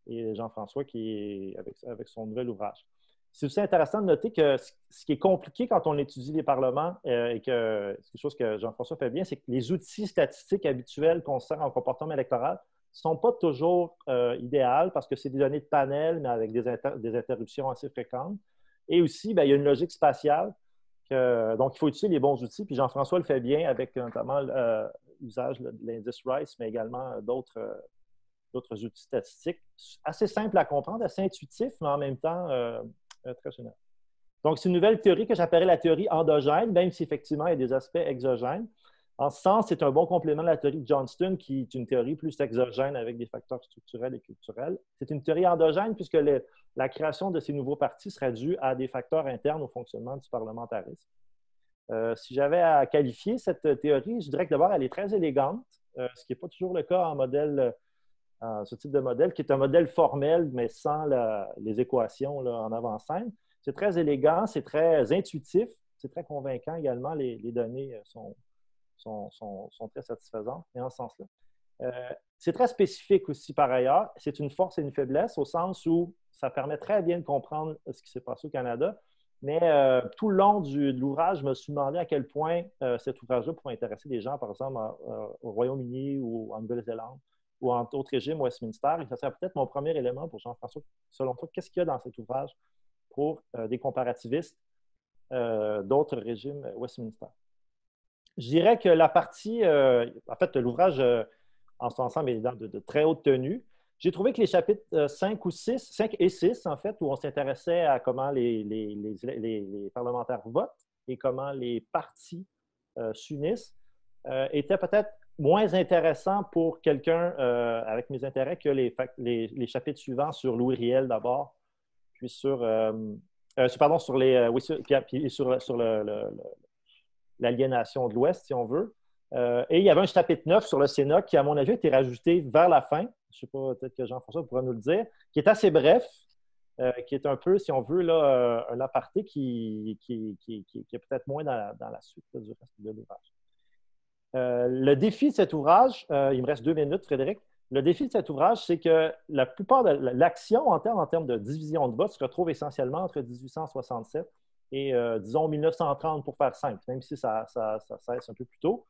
[SPEAKER 14] et Jean-François qui est avec son nouvel ouvrage. C'est aussi intéressant de noter que ce qui est compliqué quand on étudie les parlements et que c'est quelque chose que Jean-François fait bien, c'est que les outils statistiques habituels qu'on sert en comportement électoral ne sont pas toujours idéales parce que c'est des données de panel, mais avec des interruptions assez fréquentes. Et aussi, bien, il y a une logique spatiale. Donc, il faut utiliser les bons outils. Puis Jean-François le fait bien avec notamment l'usage de l'indice Rice, mais également d'autres outils statistiques. Assez simple à comprendre, assez intuitif, mais en même temps très général. Donc, c'est une nouvelle théorie que j'appellerais la théorie endogène, même si effectivement il y a des aspects exogènes. En ce sens, c'est un bon complément de la théorie de Johnston, qui est une théorie plus exogène avec des facteurs structurels et culturels. C'est une théorie endogène puisque la création de ces nouveaux partis serait due à des facteurs internes au fonctionnement du parlementarisme. Si j'avais à qualifier cette théorie, je dirais que d'abord, elle est très élégante, ce qui n'est pas toujours le cas en modèle, ce type de modèle, qui est un modèle formel, mais sans les équations là, en avant-scène. C'est très élégant, c'est très intuitif, c'est très convaincant également. Les données sont très satisfaisantes, et en ce sens-là. C'est très spécifique aussi par ailleurs. C'est une force et une faiblesse au sens où ça permet très bien de comprendre ce qui s'est passé au Canada, mais tout le long de l'ouvrage, je me suis demandé à quel point cet ouvrage-là pourrait intéresser des gens, par exemple, au Royaume-Uni ou en Nouvelle-Zélande ou en autre régime Westminster. Et ça serait peut-être mon premier élément pour Jean-François. Selon toi, qu'est-ce qu'il y a dans cet ouvrage pour des comparativistes d'autres régimes Westminster? Je dirais que la partie, en fait, l'ouvrage en son ensemble est de très haute tenue. J'ai trouvé que les chapitres 5 et 6, en fait, où on s'intéressait à comment les parlementaires votent et comment les partis s'unissent, étaient peut-être moins intéressants pour quelqu'un avec mes intérêts que les chapitres suivants sur Louis Riel d'abord, puis sur l'aliénation de l'Ouest, si on veut. Et il y avait un chapitre 9 sur le Sénat qui, à mon avis, a été rajouté vers la fin. Je ne sais pas, peut-être que Jean-François pourra nous le dire, qui est assez bref, qui est un peu, si on veut, là, un aparté qui est peut-être moins dans la suite là, du reste de l'ouvrage. Le défi de cet ouvrage, il me reste 2 minutes, Frédéric. Le défi de cet ouvrage, c'est que la plupart de l'action en termes de division de vote se retrouve essentiellement entre 1867 et, disons, 1930 pour faire simple, même si ça cesse un peu plus tôt.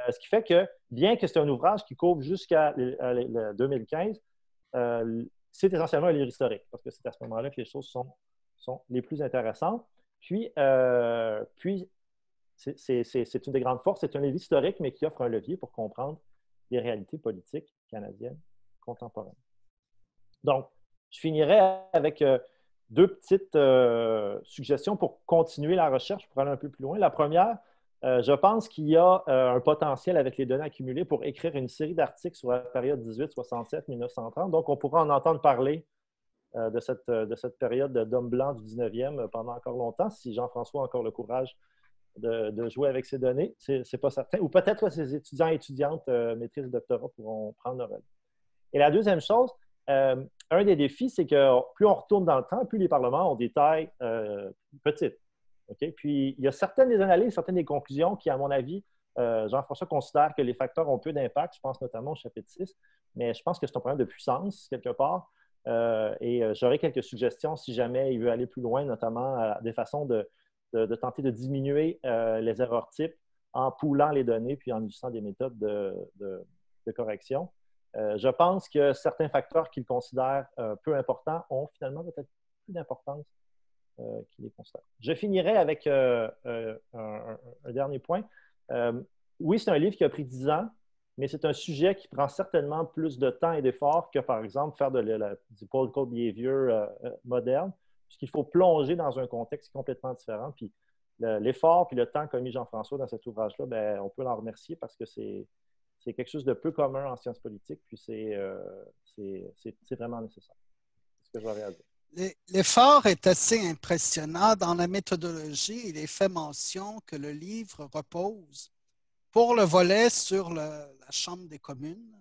[SPEAKER 14] Ce qui fait que, bien que c'est un ouvrage qui couvre jusqu'à 2015, c'est essentiellement un livre historique, parce que c'est à ce moment-là que les choses sont les plus intéressantes. Puis c'est une des grandes forces, c'est un livre historique, mais qui offre un levier pour comprendre les réalités politiques canadiennes contemporaines. Donc, je finirai avec 2 petites suggestions pour continuer la recherche, pour aller un peu plus loin. La première, je pense qu'il y a un potentiel avec les données accumulées pour écrire une série d'articles sur la période 1867-1930. Donc, on pourra en entendre parler de cette période d'homme blanc du 19e pendant encore longtemps, si Jean-François a encore le courage de jouer avec ces données. C'est pas certain. Ou peut-être que ces étudiants et étudiantes maîtrise doctorat pourront prendre le relais. Et la deuxième chose, un des défis, c'est que plus on retourne dans le temps, plus les parlements ont des tailles petites. Okay? Puis, il y a certaines des analyses, certaines des conclusions qui, à mon avis, Jean-François considère que les facteurs ont peu d'impact. Je pense notamment au chapitre 6, mais je pense que c'est un problème de puissance, quelque part. Et j'aurais quelques suggestions si jamais il veut aller plus loin, notamment à des façons de tenter de diminuer les erreurs types en poolant les données puis en utilisant des méthodes de correction. Je pense que certains facteurs qu'il considère peu importants ont finalement peut-être plus d'importance qu'il les considère. Je finirai avec un dernier point. Oui, c'est un livre qui a pris 10 ans, mais c'est un sujet qui prend certainement plus de temps et d'efforts que, par exemple, faire du political behavior moderne, puisqu'il faut plonger dans un contexte complètement différent. Puis l'effort et le temps qu'a mis Jean-François dans cet ouvrage-là, ben, on peut l'en remercier parce que c'est quelque chose de peu commun en sciences politiques, puis c'est vraiment nécessaire. C'est ce que j'aurais à dire.
[SPEAKER 1] L'effort est assez impressionnant. Dans la méthodologie, il est fait mention que le livre repose pour le volet sur la Chambre des communes,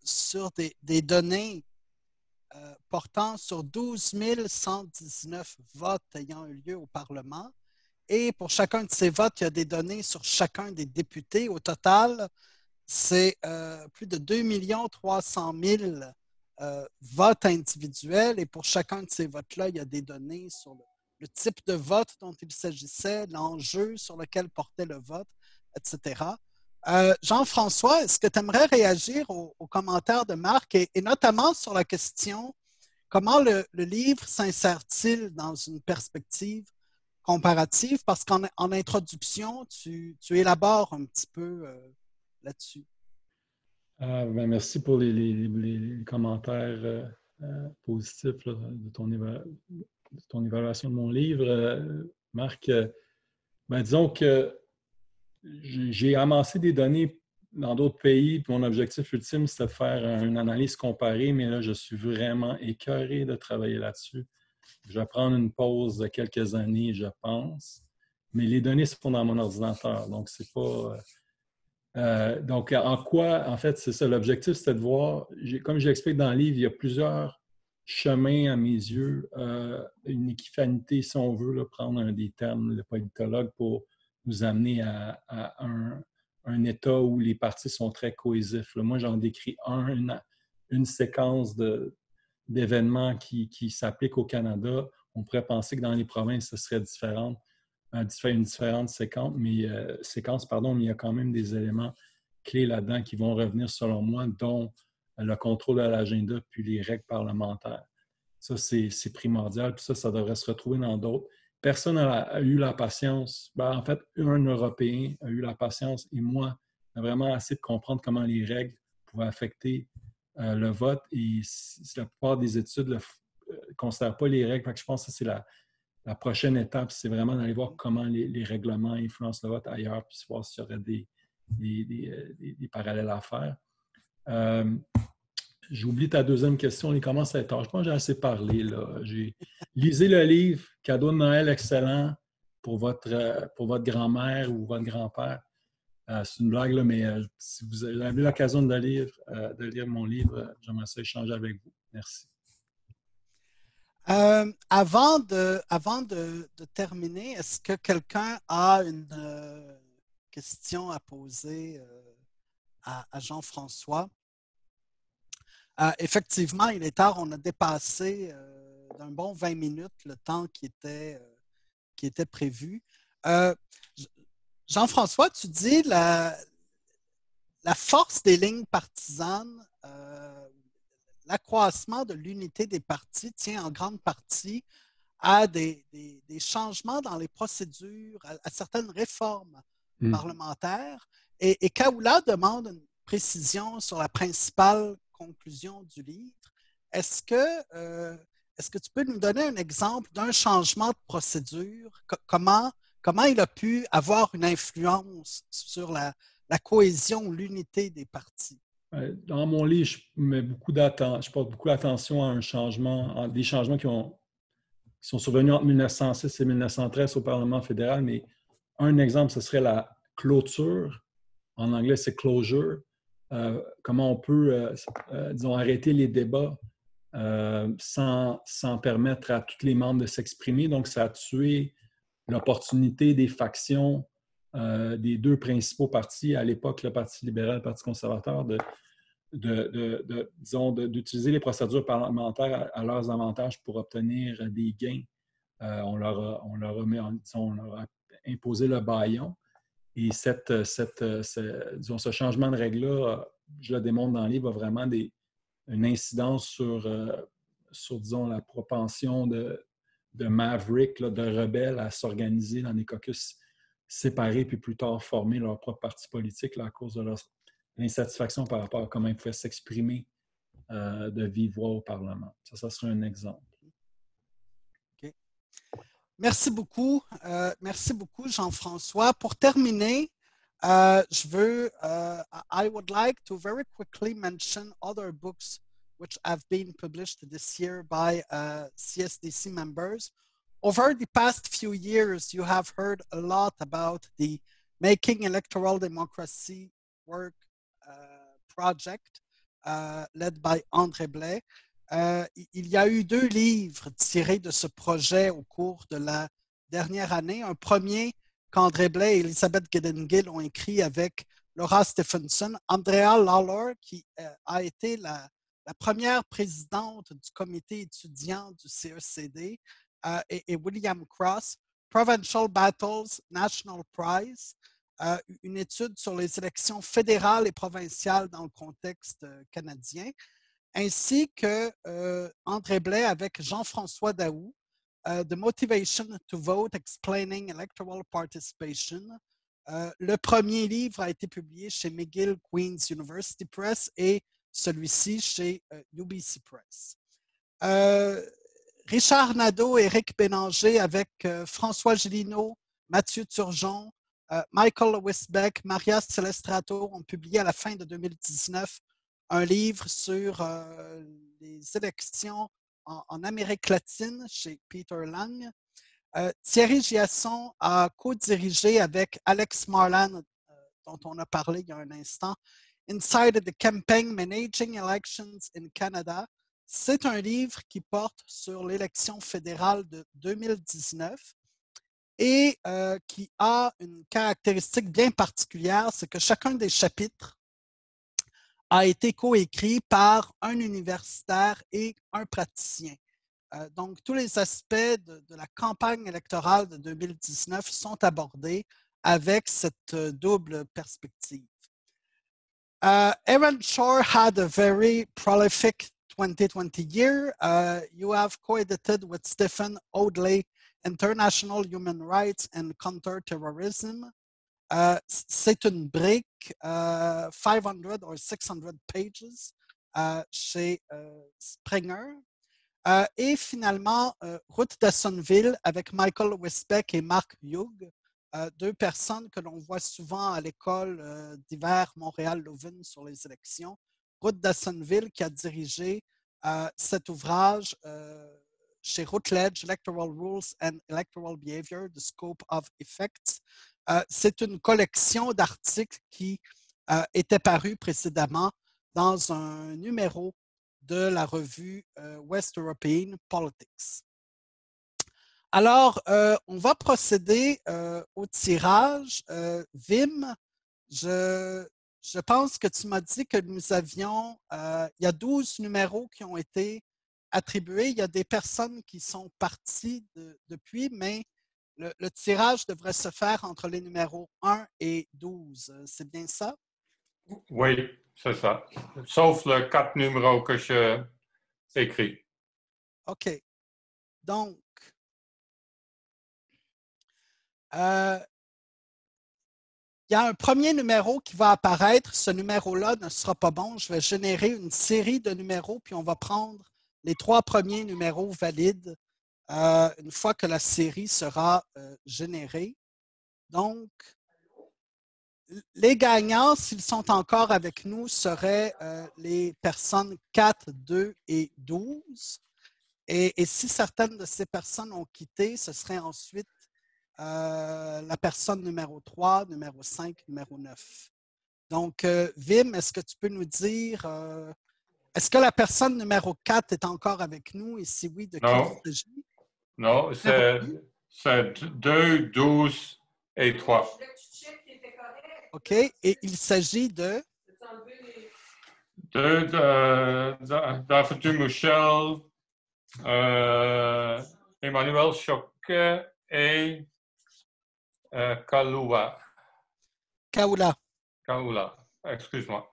[SPEAKER 1] sur des données portant sur 12 119 votes ayant eu lieu au Parlement. Et pour chacun de ces votes, il y a des données sur chacun des députés. Au total, c'est plus de 2 300 000 votes individuels. Et pour chacun de ces votes-là, il y a des données sur le type de vote dont il s'agissait, l'enjeu sur lequel portait le vote, etc. Jean-François, est-ce que tu aimerais réagir aux commentaires de Marc et notamment sur la question comment le livre s'insère-t-il dans une perspective comparative? Parce qu'en introduction, tu élabores un petit peu là-dessus.
[SPEAKER 2] Ben merci pour les commentaires positifs là, de ton évaluation de mon livre. Marc, ben, disons que j'ai amassé des données dans d'autres pays, puis mon objectif ultime, c'était de faire une analyse comparée, mais là, je suis vraiment écœuré de travailler là-dessus. Je vais prendre une pause de quelques années, je pense, mais les données sont dans mon ordinateur, donc c'est pas... donc, en quoi, en fait, c'est ça, l'objectif, c'était de voir, comme j'explique dans le livre, il y a plusieurs chemins à mes yeux, une équifanité, si on veut, là, prendre un des termes de politologue pour nous amener à un état où les partis sont très cohésifs. Là, moi, j'en décris une séquence d'événements qui s'appliquent au Canada. On pourrait penser que dans les provinces, ce serait différent, une différente séquence, mais il y a quand même des éléments clés là-dedans qui vont revenir, selon moi, dont le contrôle de l'agenda puis les règles parlementaires. Ça, c'est primordial, puis ça devrait se retrouver dans d'autres. Personne n'a eu la patience. Ben, en fait, un Européen a eu la patience et moi, vraiment assez de comprendre comment les règles pouvaient affecter le vote. Et la plupart des études ne considèrent pas les règles. Fait que je pense que c'est la prochaine étape, c'est vraiment d'aller voir comment les règlements influencent le vote ailleurs, puis voir s'il y aurait des parallèles à faire. J'oublie ta deuxième question. Il commence à être tard. Je pense que j'ai assez parlé. Lisez le livre « Cadeau de Noël excellent pour votre grand-mère ou votre grand-père ». C'est une blague, là, mais si vous avez eu l'occasion de lire mon livre, j'aimerais ça échanger avec vous. Merci.
[SPEAKER 1] Avant de terminer, est-ce que quelqu'un a une question à poser à Jean-François? Effectivement, il est tard, on a dépassé d'un bon 20 minutes le temps qui était prévu. Jean-François, tu dis la force des lignes partisanes, l'accroissement de l'unité des partis tient en grande partie à des changements dans les procédures, à certaines réformes parlementaires. Et Kaoula demande une précision sur la principale conclusion du livre. Est-ce que tu peux nous donner un exemple d'un changement de procédure? Comment il a pu avoir une influence sur la cohésion ou l'unité des partis?
[SPEAKER 2] Dans mon livre, je porte beaucoup d'attention à des changements qui sont survenus entre 1906 et 1913 au Parlement fédéral, mais un exemple, ce serait la clôture. En anglais, c'est closure. comment on peut, disons, arrêter les débats sans permettre à tous les membres de s'exprimer. Donc, ça a tué l'opportunité des factions des deux principaux partis, à l'époque, le Parti libéral et le Parti conservateur, d'utiliser les procédures parlementaires à leurs avantages pour obtenir des gains. On leur a imposé le bâillon. Et ce changement de règle-là, je le démontre dans le livre, a vraiment une incidence sur disons, la propension de Maverick, là, de rebelles à s'organiser dans des caucus séparés, puis plus tard former leur propre parti politique là, à cause de leur insatisfaction par rapport à comment ils pouvaient s'exprimer de vive voix au Parlement. Ça serait un exemple.
[SPEAKER 1] Okay. Merci beaucoup, Jean-François. Pour terminer, I would like to very quickly mention other books which have been published this year by CSDC members. Over the past few years, you have heard a lot about the Making Electoral Democracy Work project led by André Blais. Il y a eu 2 livres tirés de ce projet au cours de la dernière année. Un premier qu'André Blais et Elizabeth Gedengill ont écrit avec Laura Stephenson. Andrea Lawlor, qui a été la première présidente du comité étudiant du CECD, et William Cross, Provincial Battles National Prize, une étude sur les élections fédérales et provinciales dans le contexte canadien, ainsi que André Blais avec Jean-François Daoust, The Motivation to Vote, Explaining Electoral Participation. Le premier livre a été publié chez McGill Queen's University Press et celui-ci chez UBC Press. Richard Nadeau, Éric Bélanger avec François Gélineau, Mathieu Turgeon, Michael Wisbeck, Maria Celestrato ont publié à la fin de 2019 un livre sur les élections en Amérique latine chez Peter Lang. Thierry Giasson a co-dirigé avec Alex Marland, dont on a parlé il y a un instant, Inside the Campaign Managing Elections in Canada. C'est un livre qui porte sur l'élection fédérale de 2019 et qui a une caractéristique bien particulière, c'est que chacun des chapitres a été coécrit par un universitaire et un praticien. Donc, tous les aspects de la campagne électorale de 2019 sont abordés avec cette double perspective. Aaron Shore had a very prolific 2020 year. You have co-edited with Stephen Audley, International Human Rights and Counterterrorism. C'est une brique, 500 or 600 pages chez Springer. Et finalement, Route d'Assonville avec Michael Wisbeck et Marc Hughes, 2 personnes que l'on voit souvent à l'école d'hiver Montréal-Leuven sur les élections. Route d'Assonville qui a dirigé cet ouvrage chez Routledge, Electoral Rules and Electoral Behavior, The Scope of Effects. C'est une collection d'articles qui était parue précédemment dans un numéro de la revue West European Politics. Alors, on va procéder au tirage. Wim, je pense que tu m'as dit que nous avions, il y a 12 numéros qui ont été attribués. Il y a des personnes qui sont parties depuis, mais le tirage devrait se faire entre les numéros 1 et 12. C'est bien ça?
[SPEAKER 15] Oui, c'est ça. Sauf le 4 numéros que j'ai écrit.
[SPEAKER 1] OK. Donc, il y a un premier numéro qui va apparaître. Ce numéro-là ne sera pas bon. Je vais générer une série de numéros, puis on va prendre les 3 premiers numéros valides une fois que la série sera générée. Donc, les gagnants, s'ils sont encore avec nous, seraient les personnes 4, 2 et 12. Et si certaines de ces personnes ont quitté, ce serait ensuite la personne numéro 3, numéro 5, numéro 9. Donc, Wim, est-ce que tu peux nous dire, est-ce que la personne numéro 4 est encore avec nous? Et si oui, de qui il s'agit?
[SPEAKER 15] Non, c'est 2, 12 et 3.
[SPEAKER 1] OK. Et il s'agit de?
[SPEAKER 15] David Dumichel, Emmanuel Choquet et Kaula. Kaula, excuse-moi.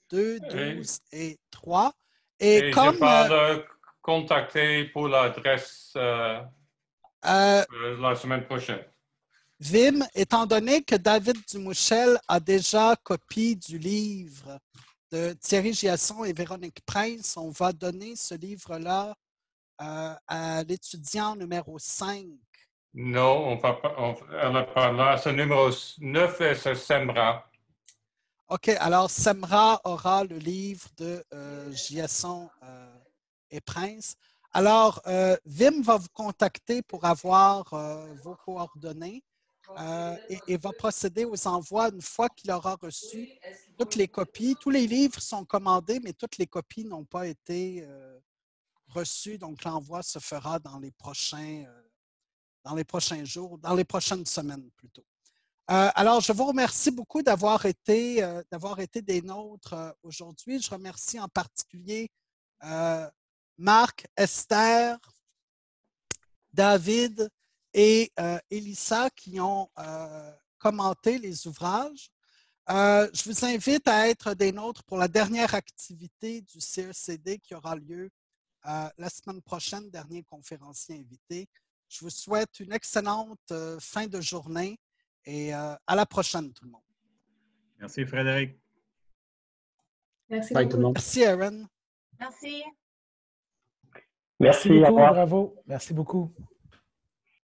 [SPEAKER 1] 2, 12 et 3. Et
[SPEAKER 15] comme...
[SPEAKER 1] je
[SPEAKER 15] vais le contacter pour l'adresse la semaine prochaine.
[SPEAKER 1] Wim, étant donné que David Dumouchel a déjà copie du livre de Thierry Giasson et Véronique Prince, on va donner ce livre-là à l'étudiant numéro 5.
[SPEAKER 15] Non, elle n'est pas là. C'est numéro 9 et c'est Semra.
[SPEAKER 1] OK, alors Semra aura le livre de Giasson et Prince. Alors, Wim va vous contacter pour avoir vos coordonnées et va procéder aux envois une fois qu'il aura reçu toutes les copies. Tous les livres sont commandés, mais toutes les copies n'ont pas été reçues. Donc, l'envoi se fera dans les prochains jours, dans les prochaines semaines plutôt. Alors, je vous remercie beaucoup d'avoir été des nôtres aujourd'hui. Je remercie en particulier Marc, Esther, David et Elissa qui ont commenté les ouvrages. Je vous invite à être des nôtres pour la dernière activité du CECD qui aura lieu la semaine prochaine, dernier conférencier invité. Je vous souhaite une excellente fin de journée et à la prochaine tout le monde.
[SPEAKER 3] Merci Frédéric.
[SPEAKER 12] Merci
[SPEAKER 10] Bye, tout le monde.
[SPEAKER 1] Merci Aaron.
[SPEAKER 4] Merci.
[SPEAKER 11] Merci beaucoup, bravo. Merci beaucoup.